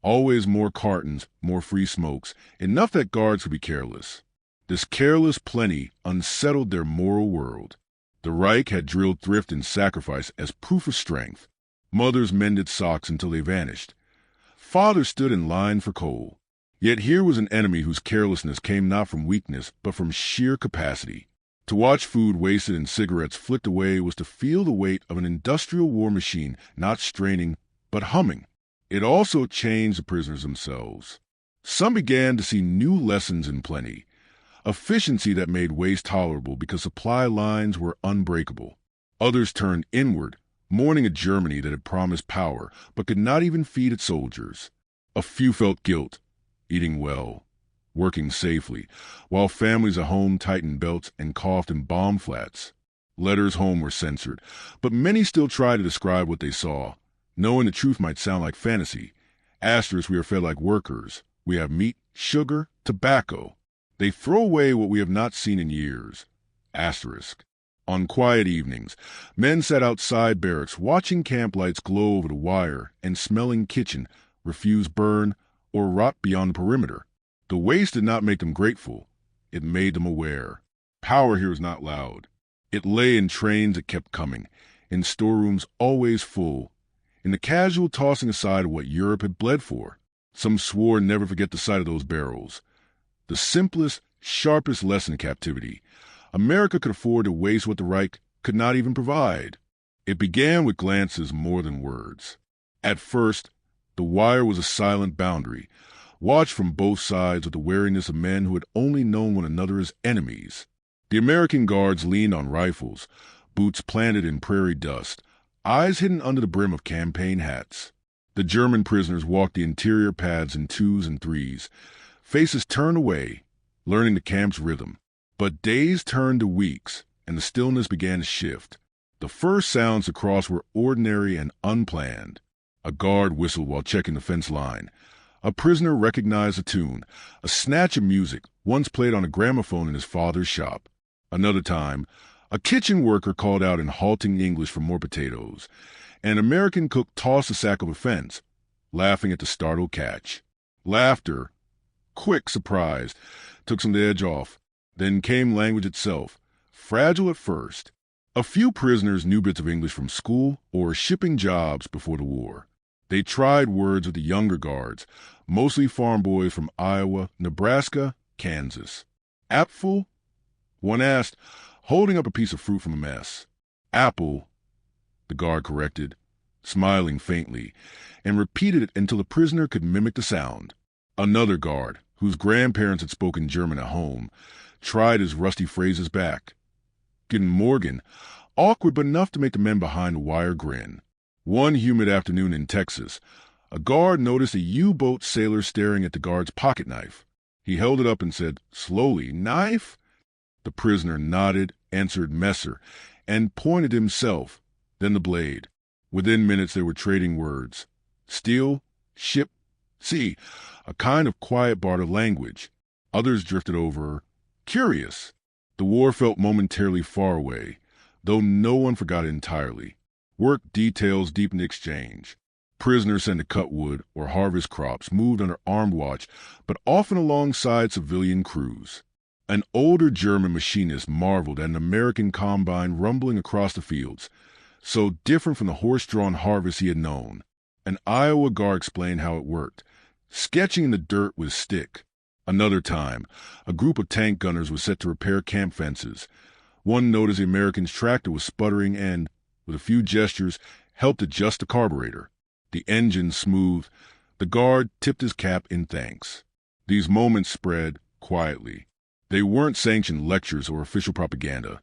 Always more cartons, more free smokes, enough that guards could be careless. This careless plenty unsettled their moral world. The Reich had drilled thrift and sacrifice as proof of strength. Mothers mended socks until they vanished. Fathers stood in line for coal. Yet here was an enemy whose carelessness came not from weakness, but from sheer capacity. To watch food wasted and cigarettes flicked away was to feel the weight of an industrial war machine not straining, but humming. It also changed the prisoners themselves. Some began to see new lessons in plenty. Efficiency that made waste tolerable because supply lines were unbreakable. Others turned inward, mourning a Germany that had promised power, but could not even feed its soldiers. A few felt guilt, eating well, working safely, while families at home tightened belts and coughed in bomb flats. Letters home were censored, but many still tried to describe what they saw, knowing the truth might sound like fantasy. Asterisk, we are fed like workers. We have meat, sugar, tobacco. They throw away what we have not seen in years. Asterisk. On quiet evenings, men sat outside barracks watching camp lights glow over the wire and smelling kitchen refuse burn or rot beyond the perimeter. The waste did not make them grateful. It made them aware. Power here is not loud. It lay in trains that kept coming, in storerooms always full, in the casual tossing aside of what Europe had bled for. Some swore never forget the sight of those barrels. The simplest, sharpest lesson in captivity. America could afford to waste what the Reich could not even provide. It began with glances more than words. At first, the wire was a silent boundary, watched from both sides with the wariness of men who had only known one another as enemies. The American guards leaned on rifles, boots planted in prairie dust, eyes hidden under the brim of campaign hats. The German prisoners walked the interior paths in twos and threes, faces turned away, learning the camp's rhythm. But days turned to weeks, and the stillness began to shift. The first sounds to cross were ordinary and unplanned. A guard whistled while checking the fence line. A prisoner recognized a tune, a snatch of music once played on a gramophone in his father's shop. Another time, a kitchen worker called out in halting English for more potatoes. An American cook tossed a sack over the fence, laughing at the startled catch. Laughter, quick, surprised, took some of the edge off. Then came language itself, fragile at first. A few prisoners knew bits of English from school or shipping jobs before the war. They tried words with the younger guards, mostly farm boys from Iowa, Nebraska, Kansas. Apfel? One asked, holding up a piece of fruit from a mess. Apple, the guard corrected, smiling faintly, and repeated it until the prisoner could mimic the sound. Another guard, whose grandparents had spoken German at home, tried his rusty phrases back. Guten Morgen, awkward but enough to make the men behind the wire grin. One humid afternoon in Texas, a guard noticed a U-boat sailor staring at the guard's pocket knife. He held it up and said, slowly, "Knife?" The prisoner nodded, answered Messer, and pointed himself, then the blade. Within minutes they were trading words. Steel, ship, sea, a kind of quiet barter language. Others drifted over, curious. The war felt momentarily far away, though no one forgot it entirely. Work details deepened the exchange. Prisoners sent to cut wood or harvest crops moved under armed watch, but often alongside civilian crews. An older German machinist marveled at an American combine rumbling across the fields, so different from the horse-drawn harvest he had known. An Iowa guard explained how it worked, sketching in the dirt with a stick. Another time, a group of tank gunners was set to repair camp fences. One noticed the American's tractor was sputtering and, with a few gestures, helped adjust the carburetor. The engine smooth. The guard tipped his cap in thanks. These moments spread quietly. They weren't sanctioned lectures or official propaganda.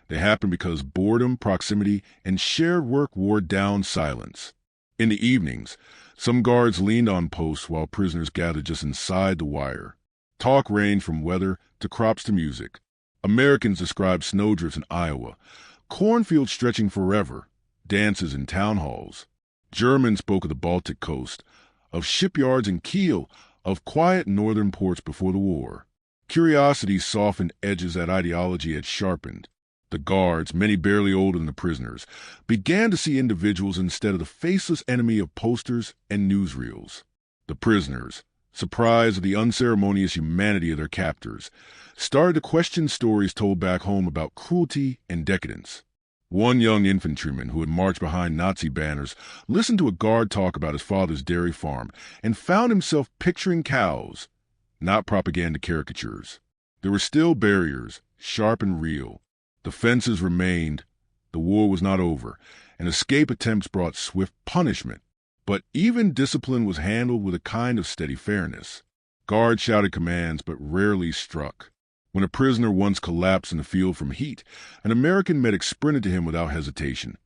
They happened because boredom, proximity, and shared work wore down silence. In the evenings, some guards leaned on posts while prisoners gathered just inside the wire. Talk ranged from weather to crops to music. Americans described snowdrifts in Iowa, cornfields stretching forever, dances in town halls. Germans spoke of the Baltic coast, of shipyards in Kiel, of quiet northern ports before the war. Curiosity softened edges that ideology had sharpened. The guards, many barely older than the prisoners, began to see individuals instead of the faceless enemy of posters and newsreels. The prisoners, surprised at the unceremonious humanity of their captors, started to question stories told back home about cruelty and decadence. One young infantryman who had marched behind Nazi banners listened to a guard talk about his father's dairy farm and found himself picturing cows, not propaganda caricatures. There were still barriers, sharp and real. The fences remained. The war was not over, and escape attempts brought swift punishment. But even discipline was handled with a kind of steady fairness. Guards shouted commands, but rarely struck. When a prisoner once collapsed in the field from heat, an American medic sprinted to him without hesitation,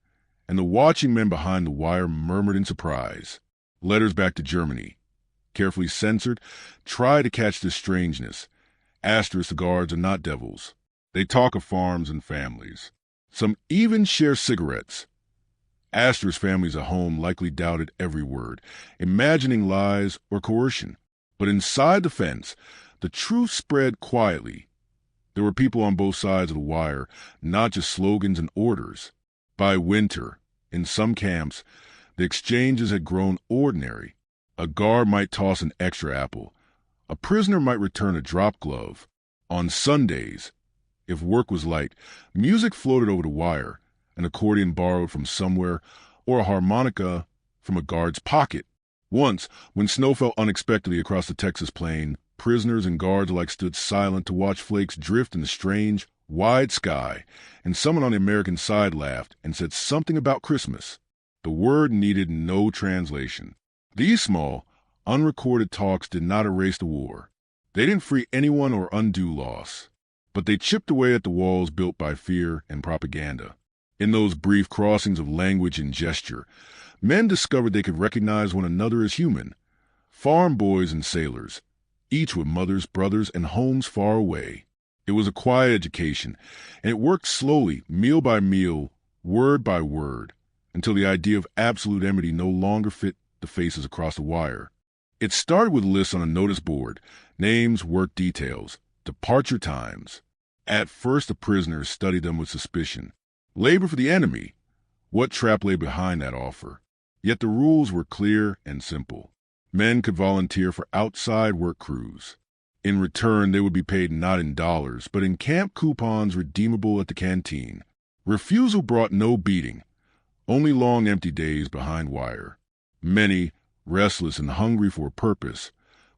and the watching men behind the wire murmured in surprise. Letters back to Germany, carefully censored, tried to catch this strangeness. Asterisk, the guards are not devils. They talk of farms and families. Some even share cigarettes. Asterisk, families at home likely doubted every word, imagining lies or coercion. But inside the fence, the truth spread quietly. There were people on both sides of the wire, not just slogans and orders. By winter, in some camps, the exchanges had grown ordinary. A guard might toss an extra apple. A prisoner might return a drop glove. On Sundays, if work was light, music floated over the wire, an accordion borrowed from somewhere, or a harmonica from a guard's pocket. Once, when snow fell unexpectedly across the Texas plain, prisoners and guards alike stood silent to watch flakes drift in the strange, wide sky, and someone on the American side laughed and said something about Christmas. The word needed no translation. These small, unrecorded talks did not erase the war. They didn't free anyone or undo loss, but they chipped away at the walls built by fear and propaganda. In those brief crossings of language and gesture, men discovered they could recognize one another as human. Farm boys and sailors, each with mothers, brothers, and homes far away. It was a quiet education, and it worked slowly, meal by meal, word by word, until the idea of absolute enmity no longer fit the faces across the wire. It started with lists on a notice board, names, work details, departure times. At first, the prisoners studied them with suspicion. Labor for the enemy. What trap lay behind that offer? Yet the rules were clear and simple. Men could volunteer for outside work crews. In return, they would be paid not in dollars, but in camp coupons redeemable at the canteen. Refusal brought no beating, only long empty days behind wire. Many, restless and hungry for a purpose,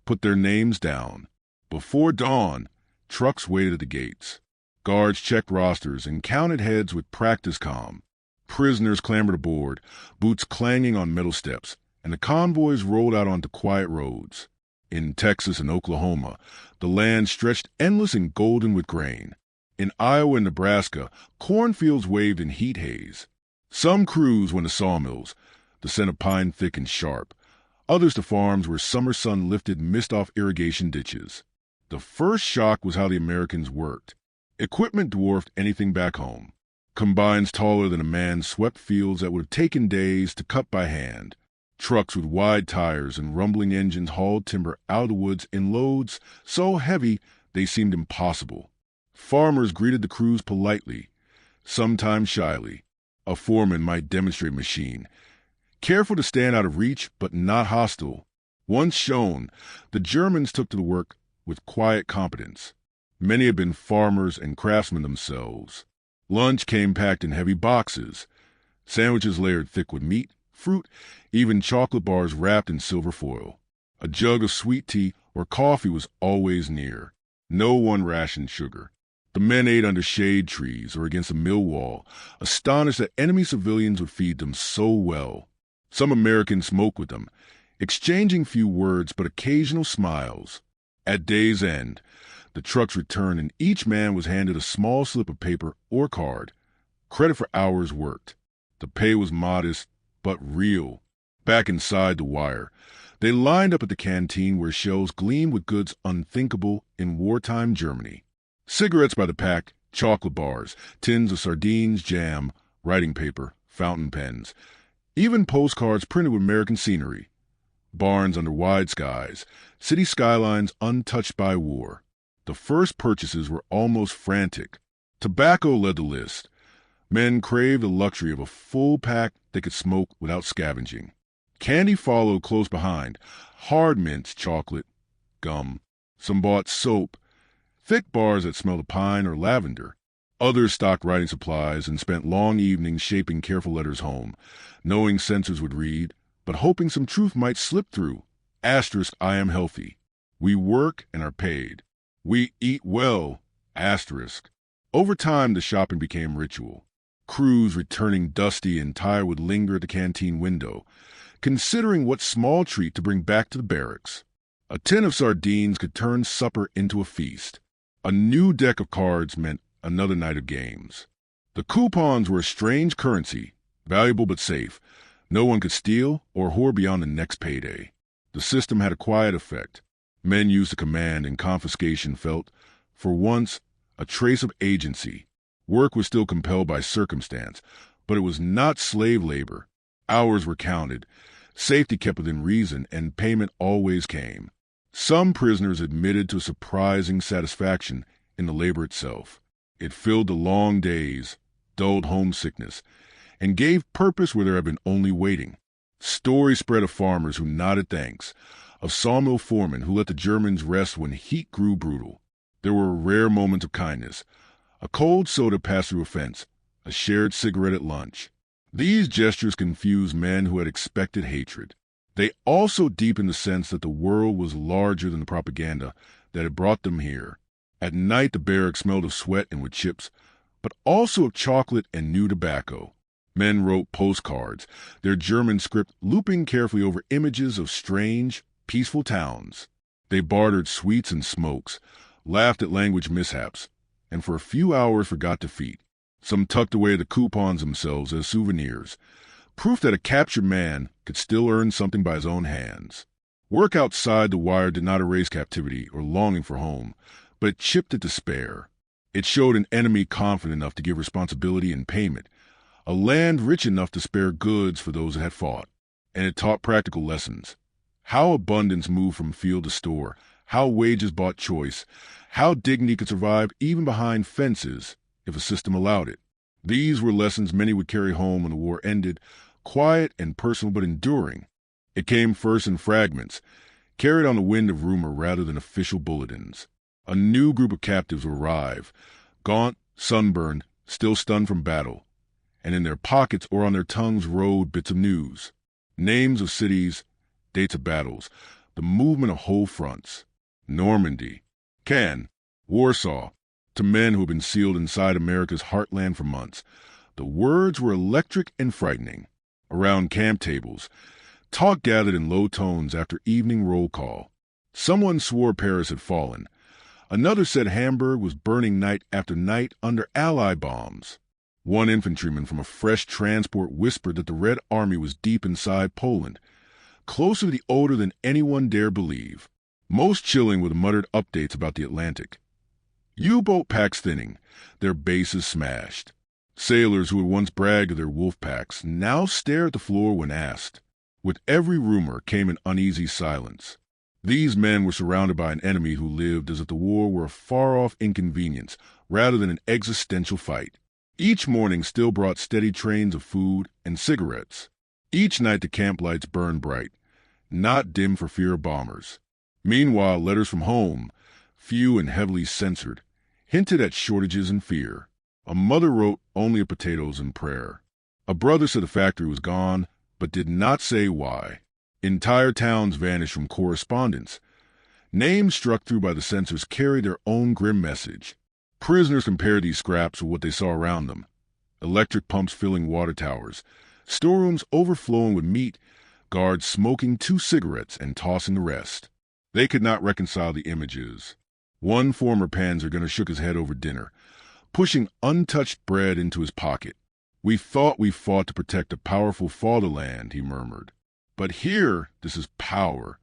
put their names down. Before dawn, trucks waited at the gates. Guards checked rosters and counted heads with practice calm. Prisoners clambered aboard, boots clanging on metal steps, and the convoys rolled out onto quiet roads. In Texas and Oklahoma, the land stretched endless and golden with grain. In Iowa and Nebraska, cornfields waved in heat haze. Some crews went to sawmills, the scent of pine thick and sharp. Others to farms where summer sun lifted mist off irrigation ditches. The first shock was how the Americans worked. Equipment dwarfed anything back home. Combines taller than a man swept fields that would have taken days to cut by hand. Trucks with wide tires and rumbling engines hauled timber out of the woods in loads so heavy they seemed impossible. Farmers greeted the crews politely, sometimes shyly. A foreman might demonstrate machine, careful to stand out of reach but not hostile. Once shown, the Germans took to the work with quiet competence. Many had been farmers and craftsmen themselves. Lunch came packed in heavy boxes, sandwiches layered thick with meat, fruit, even chocolate bars wrapped in silver foil. A jug of sweet tea or coffee was always near. No one rationed sugar. The men ate under shade trees or against a mill wall, astonished that enemy civilians would feed them so well. Some Americans smoked with them, exchanging few words but occasional smiles. At day's end, the trucks returned and each man was handed a small slip of paper or card, credit for hours worked. The pay was modest, but real. Back inside the wire, they lined up at the canteen where shelves gleamed with goods unthinkable in wartime Germany. Cigarettes by the pack, chocolate bars, tins of sardines, jam, writing paper, fountain pens, even postcards printed with American scenery. Barns under wide skies, city skylines untouched by war. The first purchases were almost frantic. Tobacco led the list. Men craved the luxury of a full pack they could smoke without scavenging. Candy followed close behind, hard mints, chocolate, gum. Some bought soap, thick bars that smelled of pine or lavender. Others stocked writing supplies and spent long evenings shaping careful letters home, knowing censors would read, but hoping some truth might slip through. Asterisk, I am healthy. We work and are paid. We eat well. Asterisk. Over time, the shopping became ritual. Crews returning dusty and tired would linger at the canteen window, considering what small treat to bring back to the barracks. A tin of sardines could turn supper into a feast. A new deck of cards meant another night of games. The coupons were a strange currency, valuable but safe. No one could steal or hoard beyond the next payday. The system had a quiet effect. Men used to command and confiscation felt, for once, a trace of agency. Work was still compelled by circumstance, but it was not slave labor. Hours were counted, safety kept within reason, and payment always came. Some prisoners admitted to a surprising satisfaction in the labor itself. It filled the long days, dulled homesickness, and gave purpose where there had been only waiting. Stories spread of farmers who nodded thanks, of sawmill foremen who let the Germans rest when heat grew brutal. There were rare moments of kindness. A cold soda passed through a fence, a shared cigarette at lunch. These gestures confused men who had expected hatred. They also deepened the sense that the world was larger than the propaganda that had brought them here. At night, the barracks smelled of sweat and wood chips, but also of chocolate and new tobacco. Men wrote postcards, their German script looping carefully over images of strange, peaceful towns. They bartered sweets and smokes, laughed at language mishaps, and for a few hours forgot defeat. Some tucked away the coupons themselves as souvenirs, proof that a captured man could still earn something by his own hands. Work outside the wire did not erase captivity or longing for home, but it chipped at despair. It showed an enemy confident enough to give responsibility and payment, a land rich enough to spare goods for those that had fought. And it taught practical lessons. How abundance moved from field to store, how wages bought choice, how dignity could survive even behind fences if a system allowed it. These were lessons many would carry home when the war ended, quiet and personal but enduring. It came first in fragments, carried on the wind of rumor rather than official bulletins. A new group of captives would arrive, gaunt, sunburned, still stunned from battle, and in their pockets or on their tongues rode bits of news. Names of cities, dates of battles, the movement of whole fronts. Normandy, Cannes, Warsaw, to men who had been sealed inside America's heartland for months. The words were electric and frightening. Around camp tables, talk gathered in low tones after evening roll call. Someone swore Paris had fallen. Another said Hamburg was burning night after night under Allied bombs. One infantryman from a fresh transport whispered that the Red Army was deep inside Poland, closer to the odor than anyone dared believe. Most chilling were the muttered updates about the Atlantic. U-boat packs thinning, their bases smashed. Sailors who had once bragged of their wolf packs now stared at the floor when asked. With every rumor came an uneasy silence. These men were surrounded by an enemy who lived as if the war were a far-off inconvenience rather than an existential fight. Each morning still brought steady trains of food and cigarettes. Each night the camp lights burned bright, not dim for fear of bombers. Meanwhile, letters from home, few and heavily censored, hinted at shortages and fear. A mother wrote only of potatoes and prayer. A brother said the factory was gone, but did not say why. Entire towns vanished from correspondence. Names struck through by the censors carried their own grim message. Prisoners compared these scraps with what they saw around them. Electric pumps filling water towers, storerooms overflowing with meat, guards smoking 2 cigarettes and tossing the rest. They could not reconcile the images. One former Panzer gunner shook his head over dinner, pushing untouched bread into his pocket. "We thought we fought to protect a powerful fatherland," he murmured. "But here, this is power."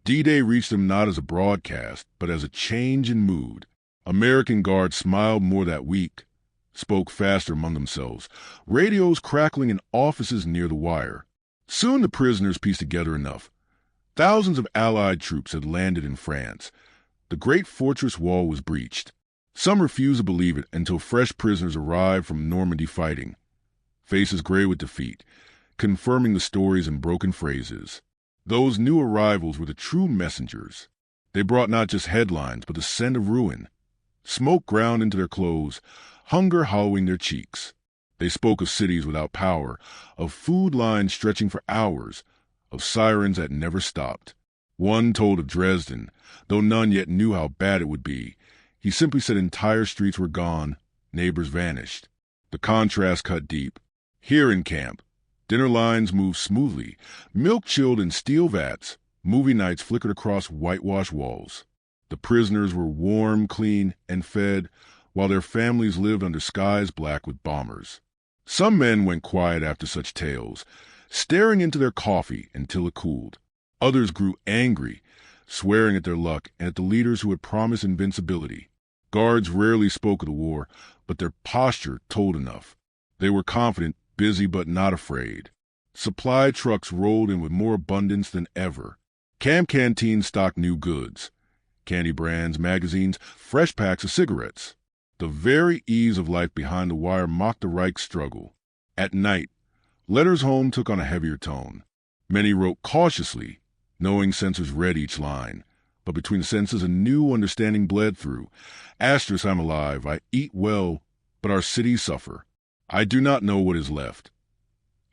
D-Day reached them not as a broadcast, but as a change in mood. American guards smiled more that week, spoke faster among themselves, radios crackling in offices near the wire. Soon the prisoners pieced together enough. Thousands of Allied troops had landed in France. The great fortress wall was breached. Some refused to believe it until fresh prisoners arrived from Normandy fighting, faces gray with defeat, confirming the stories in broken phrases. Those new arrivals were the true messengers. They brought not just headlines, but the scent of ruin. Smoke ground into their clothes, hunger hollowing their cheeks. They spoke of cities without power, of food lines stretching for hours, of sirens that never stopped. One told of Dresden, though none yet knew how bad it would be. He simply said entire streets were gone, neighbors vanished. The contrast cut deep. Here in camp, dinner lines moved smoothly, milk chilled in steel vats, movie nights flickered across whitewashed walls. The prisoners were warm, clean, and fed, while their families lived under skies black with bombers. Some men went quiet after such tales, staring into their coffee until it cooled. Others grew angry, swearing at their luck and at the leaders who had promised invincibility. Guards rarely spoke of the war, but their posture told enough. They were confident, busy but not afraid. Supply trucks rolled in with more abundance than ever. Camp canteens stocked new goods. candy brands, magazines, fresh packs of cigarettes. The very ease of life behind the wire mocked the Reich's struggle. At night, letters home took on a heavier tone. Many wrote cautiously, knowing censors read each line. But between the sentences, a new understanding bled through. Asterisk, I'm alive. I eat well, but our cities suffer. I do not know what is left.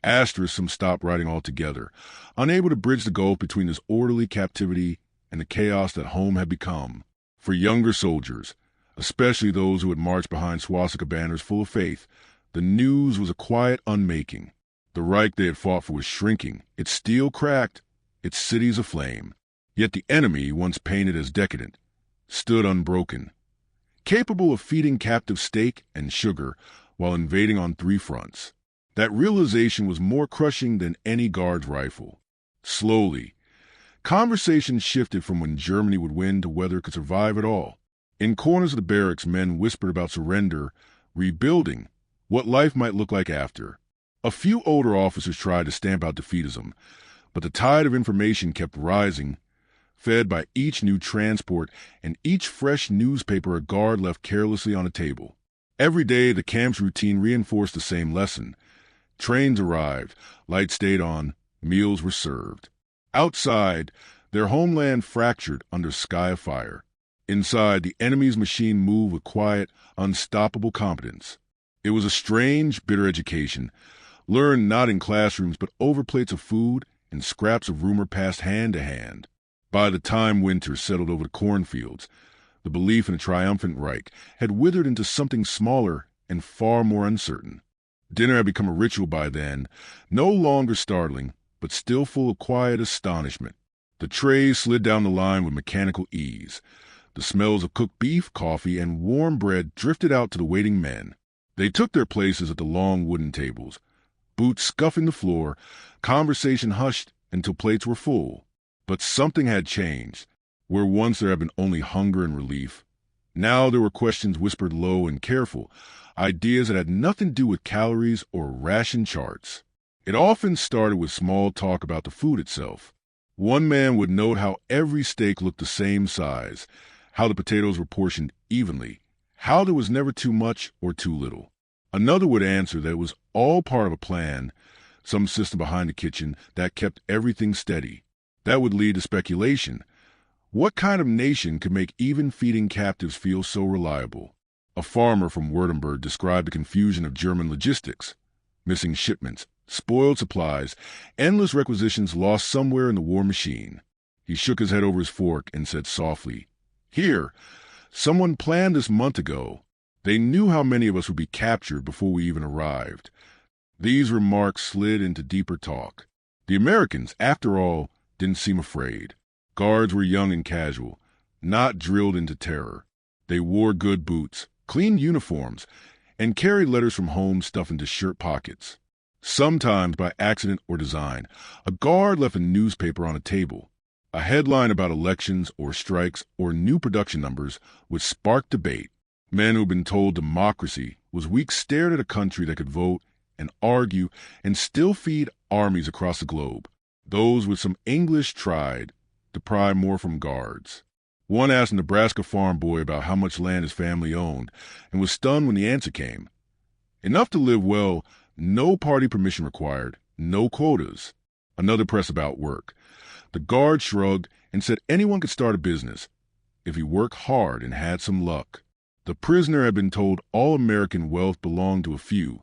Asterisk, some stopped writing altogether, unable to bridge the gulf between this orderly captivity and the chaos that home had become. For younger soldiers, especially those who had marched behind swastika banners full of faith, the news was a quiet unmaking. The Reich they had fought for was shrinking, its steel cracked, its cities aflame. Yet the enemy, once painted as decadent, stood unbroken, capable of feeding captive steak and sugar while invading on 3 fronts. That realization was more crushing than any guard's rifle. Slowly, conversation shifted from when Germany would win to whether it could survive at all. In corners of the barracks, men whispered about surrender, rebuilding, what life might look like after. A few older officers tried to stamp out defeatism, but the tide of information kept rising, fed by each new transport and each fresh newspaper a guard left carelessly on a table. Every day, the camp's routine reinforced the same lesson. Trains arrived, lights stayed on, meals were served. Outside, their homeland fractured under a sky of fire. Inside, the enemy's machine moved with quiet, unstoppable competence. It was a strange, bitter education, learned not in classrooms but over plates of food and scraps of rumor passed hand to hand. By the time winter settled over the cornfields, the belief in a triumphant Reich had withered into something smaller and far more uncertain. Dinner had become a ritual by then, no longer startling, but still full of quiet astonishment. The trays slid down the line with mechanical ease. The smells of cooked beef, coffee, and warm bread drifted out to the waiting men. They took their places at the long wooden tables, boots scuffing the floor, conversation hushed until plates were full. But something had changed. Where once there had been only hunger and relief, now there were questions whispered low and careful, ideas that had nothing to do with calories or ration charts. It often started with small talk about the food itself. One man would note how every steak looked the same size, how the potatoes were portioned evenly, how there was never too much or too little. Another would answer that it was all part of a plan, some system behind the kitchen that kept everything steady. That would lead to speculation. What kind of nation could make even feeding captives feel so reliable? A farmer from Württemberg described the confusion of German logistics. Missing shipments, spoiled supplies, endless requisitions lost somewhere in the war machine. He shook his head over his fork and said softly, "Here, someone planned this month ago. They knew how many of us would be captured before we even arrived." These remarks slid into deeper talk. The Americans, after all, didn't seem afraid. Guards were young and casual, not drilled into terror. They wore good boots, clean uniforms, and carried letters from home stuffed into shirt pockets. Sometimes, by accident or design, a guard left a newspaper on a table. A headline about elections or strikes or new production numbers would spark debate. Men who'd been told democracy was weak stared at a country that could vote and argue and still feed armies across the globe. Those with some English tried to pry more from guards. One asked a Nebraska farm boy about how much land his family owned and was stunned when the answer came. Enough to live well, no party permission required, no quotas. Another pressed about work. The guard shrugged and said anyone could start a business if he worked hard and had some luck. The prisoner had been told all American wealth belonged to a few,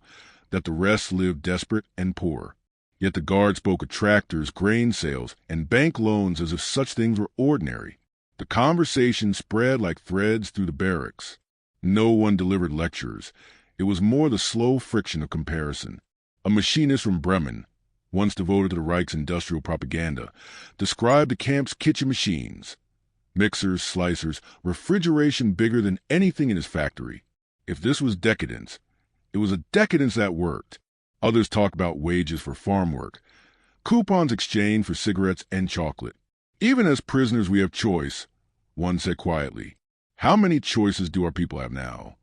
that the rest lived desperate and poor. Yet the guard spoke of tractors, grain sales, and bank loans as if such things were ordinary. The conversation spread like threads through the barracks. No one delivered lectures. It was more the slow friction of comparison. A machinist from Bremen, once devoted to the Reich's industrial propaganda, described the camp's kitchen machines. Mixers, slicers, refrigeration bigger than anything in his factory. If this was decadence, it was a decadence that worked. Others talked about wages for farm work, coupons exchanged for cigarettes and chocolate. Even as prisoners we have choice, one said quietly. How many choices do our people have now?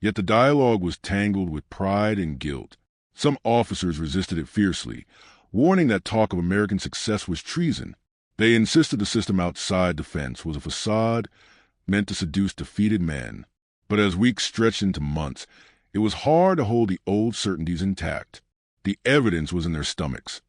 Yet the dialogue was tangled with pride and guilt. Some officers resisted it fiercely, warning that talk of American success was treason. They insisted the system outside the fence was a facade meant to seduce defeated men. But as weeks stretched into months, it was hard to hold the old certainties intact. The evidence was in their stomachs,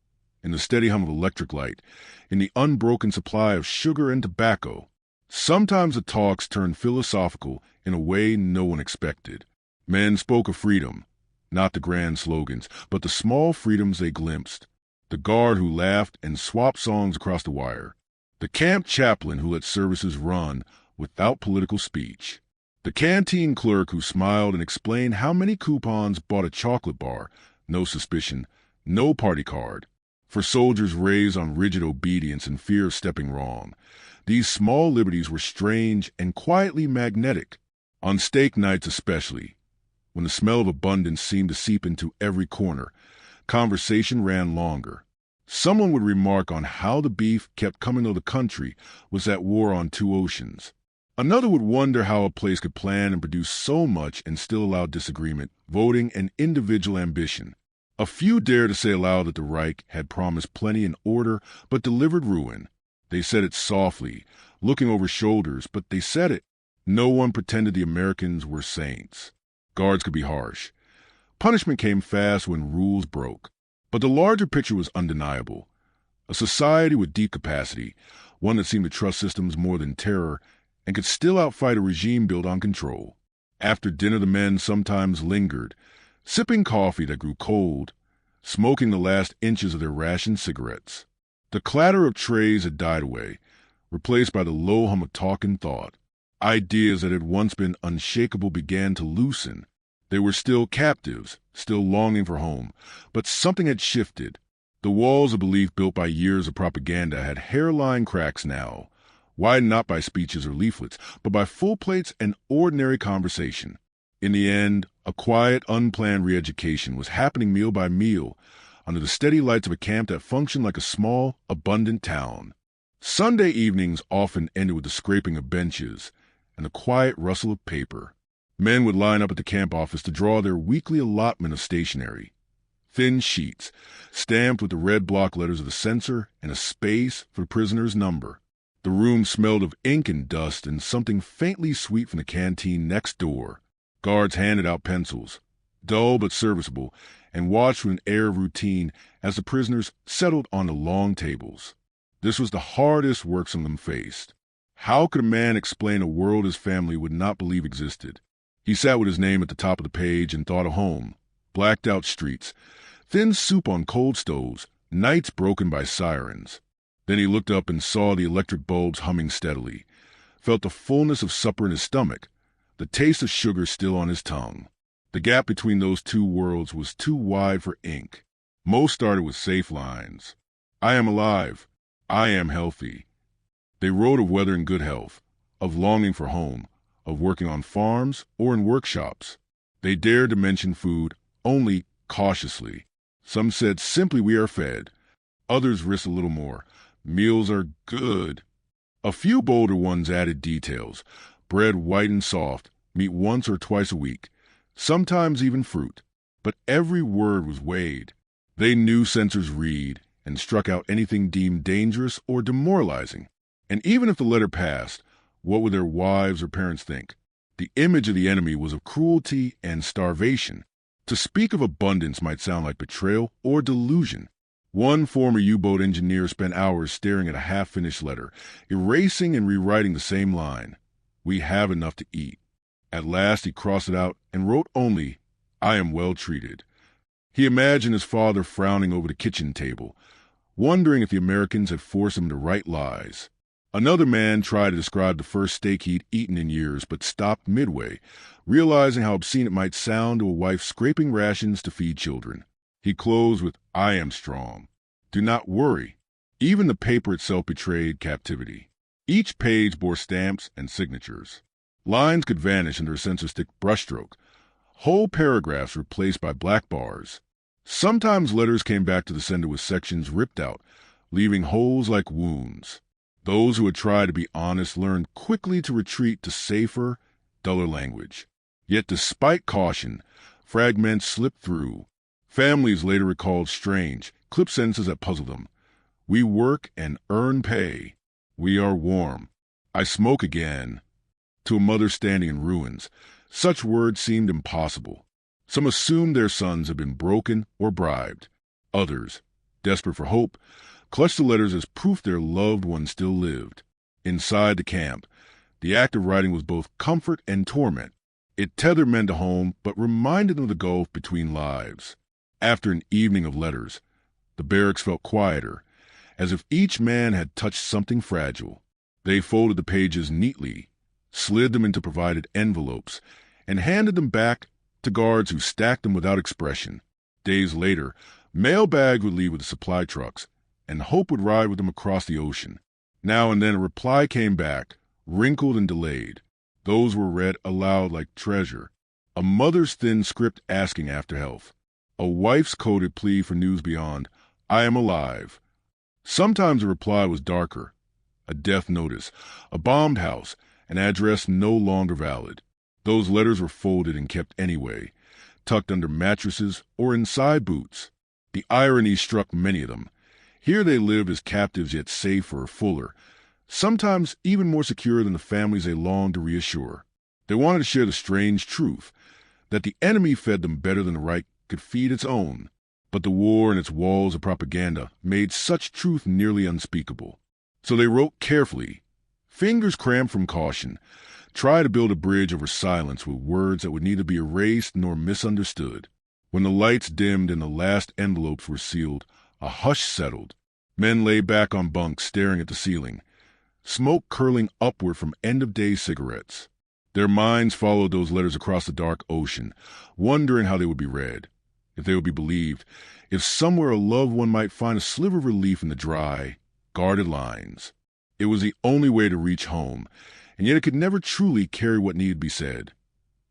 in the steady hum of electric light, in the unbroken supply of sugar and tobacco. Sometimes the talks turned philosophical in a way no one expected. Men spoke of freedom, not the grand slogans, but the small freedoms they glimpsed. The guard who laughed and swapped songs across the wire. The camp chaplain who let services run without political speech. The canteen clerk who smiled and explained how many coupons bought a chocolate bar, no suspicion, no party card. For soldiers raised on rigid obedience and fear of stepping wrong, these small liberties were strange and quietly magnetic. On steak nights especially, when the smell of abundance seemed to seep into every corner, conversation ran longer. Someone would remark on how the beef kept coming though the country was at war on two oceans. Another would wonder how a place could plan and produce so much and still allow disagreement, voting, and individual ambition. A few dared to say aloud that the Reich had promised plenty and order, but delivered ruin. They said it softly, looking over shoulders, but they said it. No one pretended the Americans were saints. Guards could be harsh. Punishment came fast when rules broke. But the larger picture was undeniable. A society with deep capacity, one that seemed to trust systems more than terror, and could still outfight a regime built on control. After dinner the men sometimes lingered, sipping coffee that grew cold, smoking the last inches of their rationed cigarettes. The clatter of trays had died away, replaced by the low hum of talk and thought. Ideas that had once been unshakable began to loosen. They were still captives, still longing for home, but something had shifted. The walls of belief built by years of propaganda had hairline cracks now, widened not by speeches or leaflets, but by full plates and ordinary conversation. In the end, a quiet, unplanned re-education was happening meal by meal, under the steady lights of a camp that functioned like a small, abundant town. Sunday evenings often ended with the scraping of benches and the quiet rustle of paper. Men would line up at the camp office to draw their weekly allotment of stationery. Thin sheets, stamped with the red block letters of the censor and a space for the prisoner's number. The room smelled of ink and dust and something faintly sweet from the canteen next door. Guards handed out pencils, dull but serviceable, and watched with an air of routine as the prisoners settled on the long tables. This was the hardest work some of them faced. How could a man explain a world his family would not believe existed? He sat with his name at the top of the page and thought of home, blacked out streets, thin soup on cold stoves, nights broken by sirens. Then he looked up and saw the electric bulbs humming steadily, felt the fullness of supper in his stomach, the taste of sugar still on his tongue. The gap between those two worlds was too wide for ink. Most started with safe lines. I am alive. I am healthy. They wrote of weather and good health, of longing for home, of working on farms or in workshops. They dared to mention food only cautiously. Some said simply we are fed. Others risked a little more. Meals are good. A few bolder ones added details. Bread white and soft, meat once or twice a week, sometimes even fruit. But every word was weighed. They knew censors read and struck out anything deemed dangerous or demoralizing. And even if the letter passed, what would their wives or parents think? The image of the enemy was of cruelty and starvation. To speak of abundance might sound like betrayal or delusion. One former U-boat engineer spent hours staring at a half-finished letter, erasing and rewriting the same line. We have enough to eat. At last he crossed it out and wrote only, I am well treated. He imagined his father frowning over the kitchen table, wondering if the Americans had forced him to write lies. Another man tried to describe the first steak he'd eaten in years, but stopped midway, realizing how obscene it might sound to a wife scraping rations to feed children. He closed with, I am strong. Do not worry. Even the paper itself betrayed captivity. Each page bore stamps and signatures. Lines could vanish under a censor-stick brushstroke. Whole paragraphs replaced by black bars. Sometimes letters came back to the sender with sections ripped out, leaving holes like wounds. Those who had tried to be honest learned quickly to retreat to safer, duller language. Yet despite caution, fragments slipped through. Families later recalled strange, clipped sentences that puzzled them. We work and earn pay. We are warm. I smoke again. To a mother standing in ruins, such words seemed impossible. Some assumed their sons had been broken or bribed. Others, desperate for hope, clutched the letters as proof their loved one still lived. Inside the camp, the act of writing was both comfort and torment. It tethered men to home, but reminded them of the gulf between lives. After an evening of letters, the barracks felt quieter, as if each man had touched something fragile. They folded the pages neatly, slid them into provided envelopes, and handed them back to guards who stacked them without expression. Days later, mail bags would leave with the supply trucks, and hope would ride with them across the ocean. Now and then a reply came back, wrinkled and delayed. Those were read aloud like treasure. A mother's thin script asking after health. A wife's coded plea for news beyond, "I am alive." Sometimes the reply was darker. A death notice, a bombed house, an address no longer valid. Those letters were folded and kept anyway, tucked under mattresses or inside boots. The irony struck many of them. Here they lived as captives, yet safer or fuller, sometimes even more secure than the families they longed to reassure. They wanted to share the strange truth that the enemy fed them better than the Reich could feed its own. But the war and its walls of propaganda made such truth nearly unspeakable. So they wrote carefully, fingers cramped from caution, try to build a bridge over silence with words that would neither be erased nor misunderstood. When the lights dimmed and the last envelopes were sealed, a hush settled. Men lay back on bunks staring at the ceiling, smoke curling upward from end-of-day cigarettes. Their minds followed those letters across the dark ocean, wondering how they would be read, if they would be believed, if somewhere a loved one might find a sliver of relief in the dry, guarded lines. It was the only way to reach home, and yet it could never truly carry what needed to be said.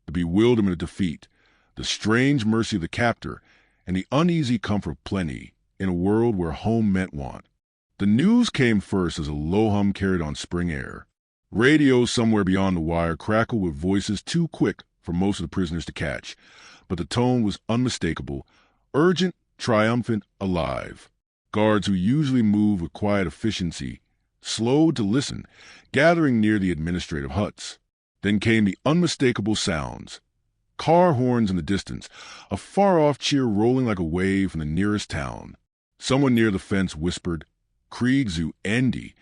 The bewilderment of defeat, the strange mercy of the captor, and the uneasy comfort of plenty in a world where home meant want. The news came first as a low hum carried on spring air. Radios somewhere beyond the wire crackled with voices too quick for most of the prisoners to catch, but the tone was unmistakable, urgent, triumphant, alive. Guards who usually moved with quiet efficiency slowed to listen, gathering near the administrative huts. Then came the unmistakable sounds. Car horns in the distance, a far-off cheer rolling like a wave from the nearest town. Someone near the fence whispered, "Krieg zu Ende,"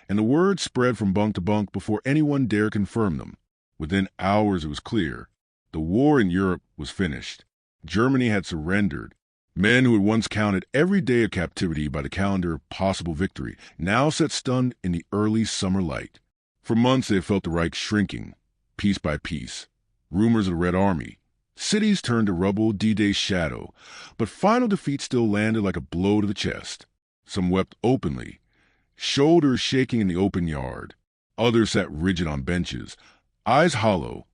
and the words spread from bunk to bunk before anyone dared confirm them. Within hours it was clear. The war in Europe was finished. Germany had surrendered. Men who had once counted every day of captivity by the calendar of possible victory now sat stunned in the early summer light. For months they had felt the Reich shrinking, piece by piece. Rumors of the Red Army. Cities turned to rubble, D-Day's shadow, but final defeat still landed like a blow to the chest. Some wept openly, shoulders shaking in the open yard. Others sat rigid on benches, eyes hollow,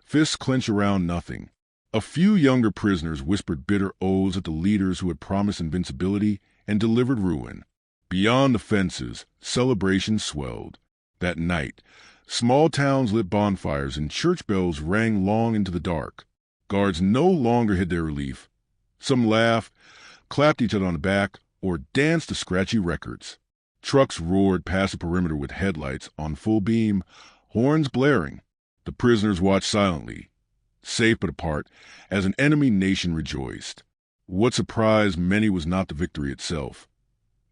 fists clenched around nothing. A few younger prisoners whispered bitter oaths at the leaders who had promised invincibility and delivered ruin. Beyond the fences, celebrations swelled. That night, small towns lit bonfires and church bells rang long into the dark. Guards no longer hid their relief. Some laughed, clapped each other on the back, or danced to scratchy records. Trucks roared past the perimeter with headlights on full beam, horns blaring. The prisoners watched silently, safe but apart, as an enemy nation rejoiced. What surprised many was not the victory itself.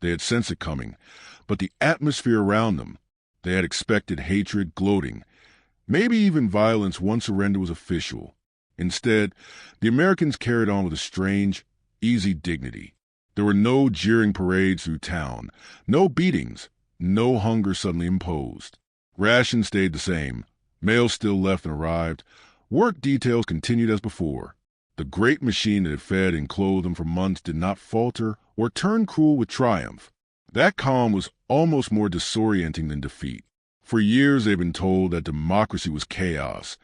They had sensed it coming, but the atmosphere around them. They had expected hatred, gloating, maybe even violence once surrender was official. Instead, the Americans carried on with a strange, easy dignity. There were no jeering parades through town, no beatings, no hunger suddenly imposed. Rations stayed the same, mail still left and arrived, work details continued as before. The great machine that had fed and clothed them for months did not falter or turn cruel with triumph. That calm was almost more disorienting than defeat. For years they'd been told that democracy was chaos,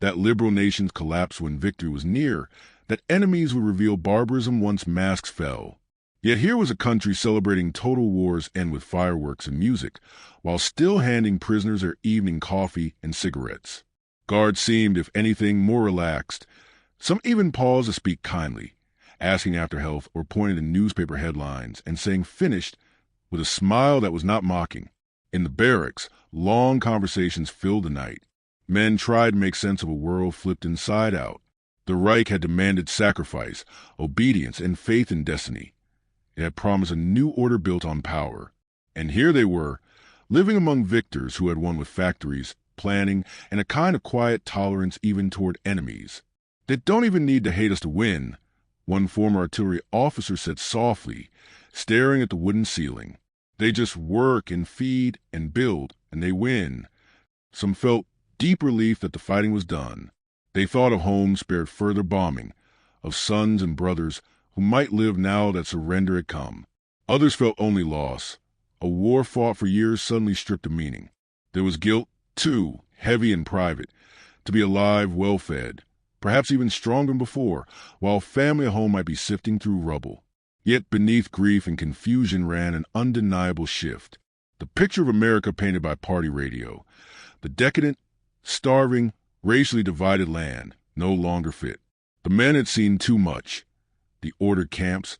that liberal nations collapsed when victory was near, that enemies would reveal barbarism once masks fell. Yet here was a country celebrating total war's end with fireworks and music, while still handing prisoners their evening coffee and cigarettes. Guards seemed, if anything, more relaxed. Some even paused to speak kindly, asking after health or pointing to newspaper headlines and saying "finished" with a smile that was not mocking. In the barracks, long conversations filled the night. Men tried to make sense of a world flipped inside out. The Reich had demanded sacrifice, obedience, and faith in destiny. It had promised a new order built on power. And here they were, living among victors who had won with factories, planning, and a kind of quiet tolerance even toward enemies. "They don't even need to hate us to win," one former artillery officer said softly, staring at the wooden ceiling. "They just work and feed and build, and they win." Some felt deep relief that the fighting was done. They thought of homes spared further bombing, of sons and brothers who might live now that surrender had come. Others felt only loss. A war fought for years suddenly stripped of meaning. There was guilt, too, heavy and private, to be alive, well-fed, perhaps even stronger than before, while family at home might be sifting through rubble. Yet beneath grief and confusion ran an undeniable shift. The picture of America painted by party radio. The decadent, starving, racially divided land, no longer fit. The men had seen too much. The ordered camps,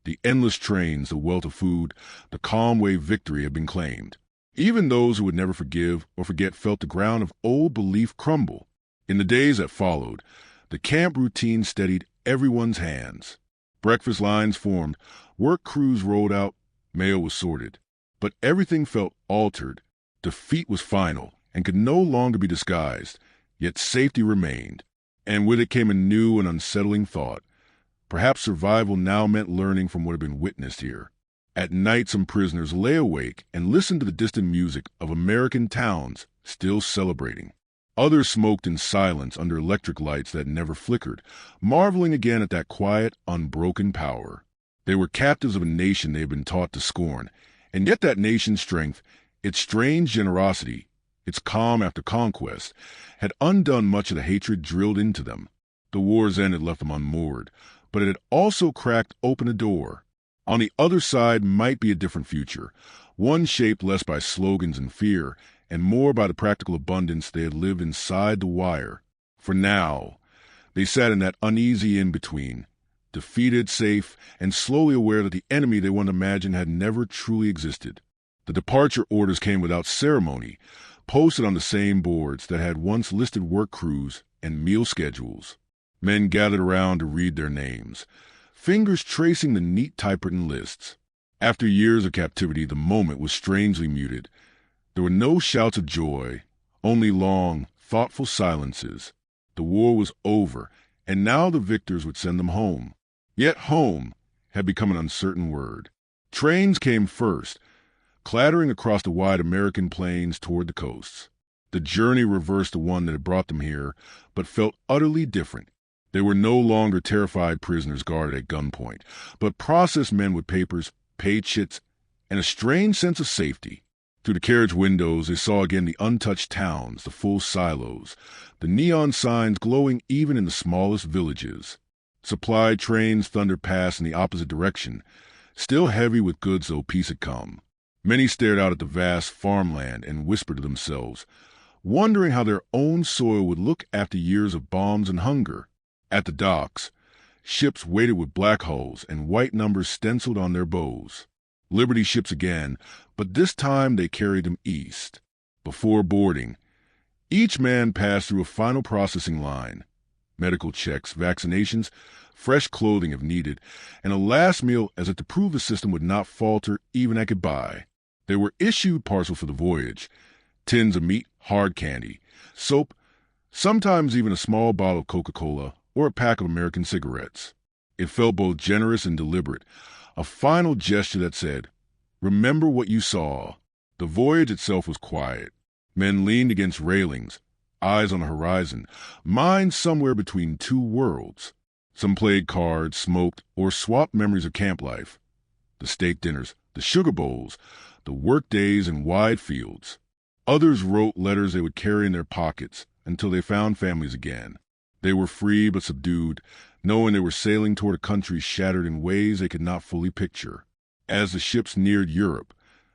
the endless trains, the wealth of food, the calm way victory had been claimed. Even those who would never forgive or forget felt the ground of old belief crumble. In the days that followed, the camp routine steadied everyone's hands. Breakfast lines formed, work crews rolled out, mail was sorted. But everything felt altered. Defeat was final and could no longer be disguised, yet safety remained. And with it came a new and unsettling thought. Perhaps survival now meant learning from what had been witnessed here. At night, some prisoners lay awake and listened to the distant music of American towns still celebrating. Others smoked in silence under electric lights that never flickered, marveling again at that quiet, unbroken power. They were captives of a nation they had been taught to scorn, and yet that nation's strength, its strange generosity, its calm after conquest, had undone much of the hatred drilled into them. The war's end had left them unmoored, but it had also cracked open a door. On the other side might be a different future, one shaped less by slogans and fear, and more by the practical abundance they had lived inside the wire. For now, they sat in that uneasy in-between, defeated, safe, and slowly aware that the enemy they once imagined had never truly existed. The departure orders came without ceremony, posted on the same boards that had once listed work crews and meal schedules. Men gathered around to read their names, fingers tracing the neat typewritten lists. After years of captivity, the moment was strangely muted. There were no shouts of joy, only long, thoughtful silences. The war was over, and now the victors would send them home. Yet home had become an uncertain word. Trains came first, clattering across the wide American plains toward the coasts. The journey reversed the one that had brought them here, but felt utterly different. They were no longer terrified prisoners guarded at gunpoint, but processed men with papers, paid chits, and a strange sense of safety. Through the carriage windows, they saw again the untouched towns, the full silos, the neon signs glowing even in the smallest villages. Supply trains thundered past in the opposite direction, still heavy with goods though peace had come. Many stared out at the vast farmland and whispered to themselves, wondering how their own soil would look after years of bombs and hunger. At the docks, ships waited with black hulls and white numbers stenciled on their bows. Liberty ships again, but this time they carried them east. Before boarding, each man passed through a final processing line. Medical checks, vaccinations, fresh clothing if needed, and a last meal as if to prove the system would not falter even at goodbye. They were issued parcels for the voyage, tins of meat, hard candy, soap, sometimes even a small bottle of Coca-Cola or a pack of American cigarettes. It felt both generous and deliberate, a final gesture that said, "Remember what you saw." The voyage itself was quiet. Men leaned against railings, eyes on the horizon, minds somewhere between two worlds. Some played cards, smoked, or swapped memories of camp life. The steak dinners, the sugar bowls, the work days in wide fields. Others wrote letters they would carry in their pockets until they found families again. They were free but subdued, knowing they were sailing toward a country shattered in ways they could not fully picture. As the ships neared Europe,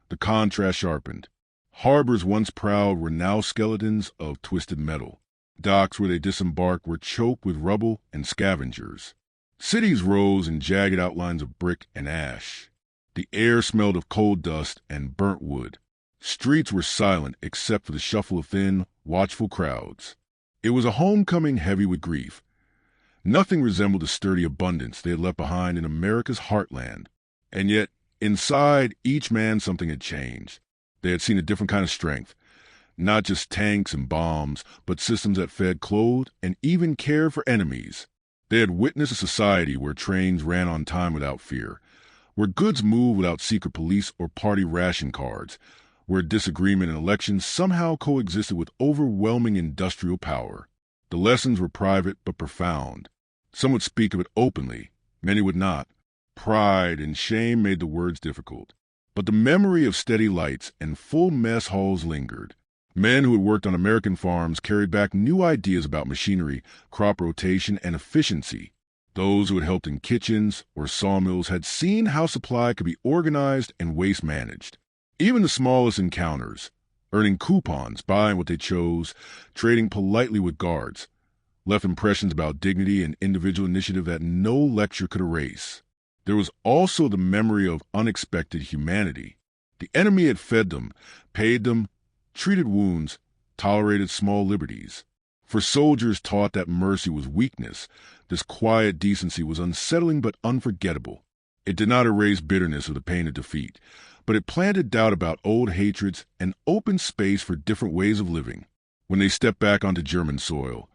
the contrast sharpened. Harbors once proud were now skeletons of twisted metal. Docks where they disembarked were choked with rubble and scavengers. Cities rose in jagged outlines of brick and ash. The air smelled of coal dust and burnt wood. Streets were silent except for the shuffle of thin, watchful crowds. It was a homecoming heavy with grief. Nothing resembled the sturdy abundance they had left behind in America's heartland. And yet, inside each man something had changed. They had seen a different kind of strength. Not just tanks and bombs, but systems that fed, clothed, and even cared for enemies. They had witnessed a society where trains ran on time without fear, where goods moved without secret police or party ration cards, where disagreement in elections somehow coexisted with overwhelming industrial power. The lessons were private but profound. Some would speak of it openly, many would not. Pride and shame made the words difficult. But the memory of steady lights and full mess halls lingered. Men who had worked on American farms carried back new ideas about machinery, crop rotation, and efficiency. Those who had helped in kitchens or sawmills had seen how supply could be organized and waste managed. Even the smallest encounters, earning coupons, buying what they chose, trading politely with guards, left impressions about dignity and individual initiative that no lecture could erase. There was also the memory of unexpected humanity. The enemy had fed them, paid them, treated wounds, tolerated small liberties. For soldiers taught that mercy was weakness, this quiet decency was unsettling but unforgettable. It did not erase bitterness or the pain of defeat, but it planted doubt about old hatreds and opened space for different ways of living. When they stepped back onto German soil,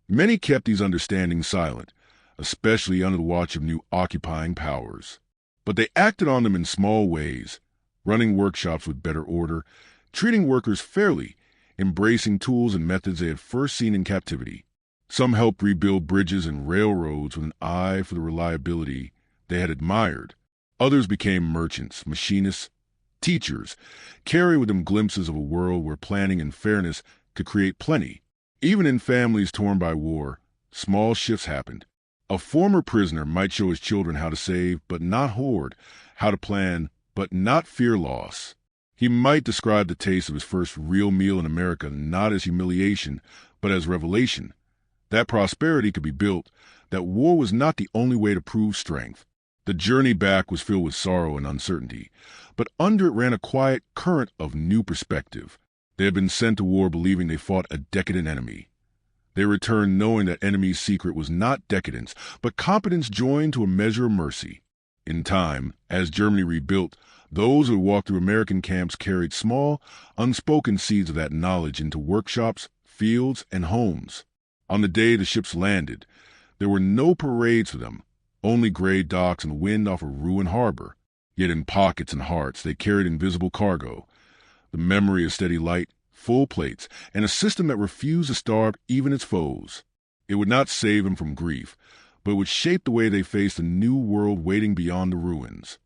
many kept these understandings silent, especially under the watch of new occupying powers. But they acted on them in small ways, running workshops with better order, treating workers fairly, embracing tools and methods they had first seen in captivity. Some helped rebuild bridges and railroads with an eye for the reliability they had admired. Others became merchants, machinists, teachers, carrying with them glimpses of a world where planning and fairness could create plenty. Even in families torn by war, small shifts happened. A former prisoner might show his children how to save but not hoard, how to plan but not fear loss. He might describe the taste of his first real meal in America not as humiliation, but as revelation. That prosperity could be built, that war was not the only way to prove strength. The journey back was filled with sorrow and uncertainty, but under it ran a quiet current of new perspective. They had been sent to war believing they fought a decadent enemy. They returned knowing that enemy's secret was not decadence, but competence joined to a measure of mercy. In time, as Germany rebuilt, those who walked through American camps carried small, unspoken seeds of that knowledge into workshops, fields, and homes. On the day the ships landed, there were no parades for them, only gray docks and wind off a ruined harbor. Yet in pockets and hearts they carried invisible cargo, the memory of steady light, full plates, and a system that refused to starve even its foes. It would not save them from grief, but it would shape the way they faced the new world waiting beyond the ruins.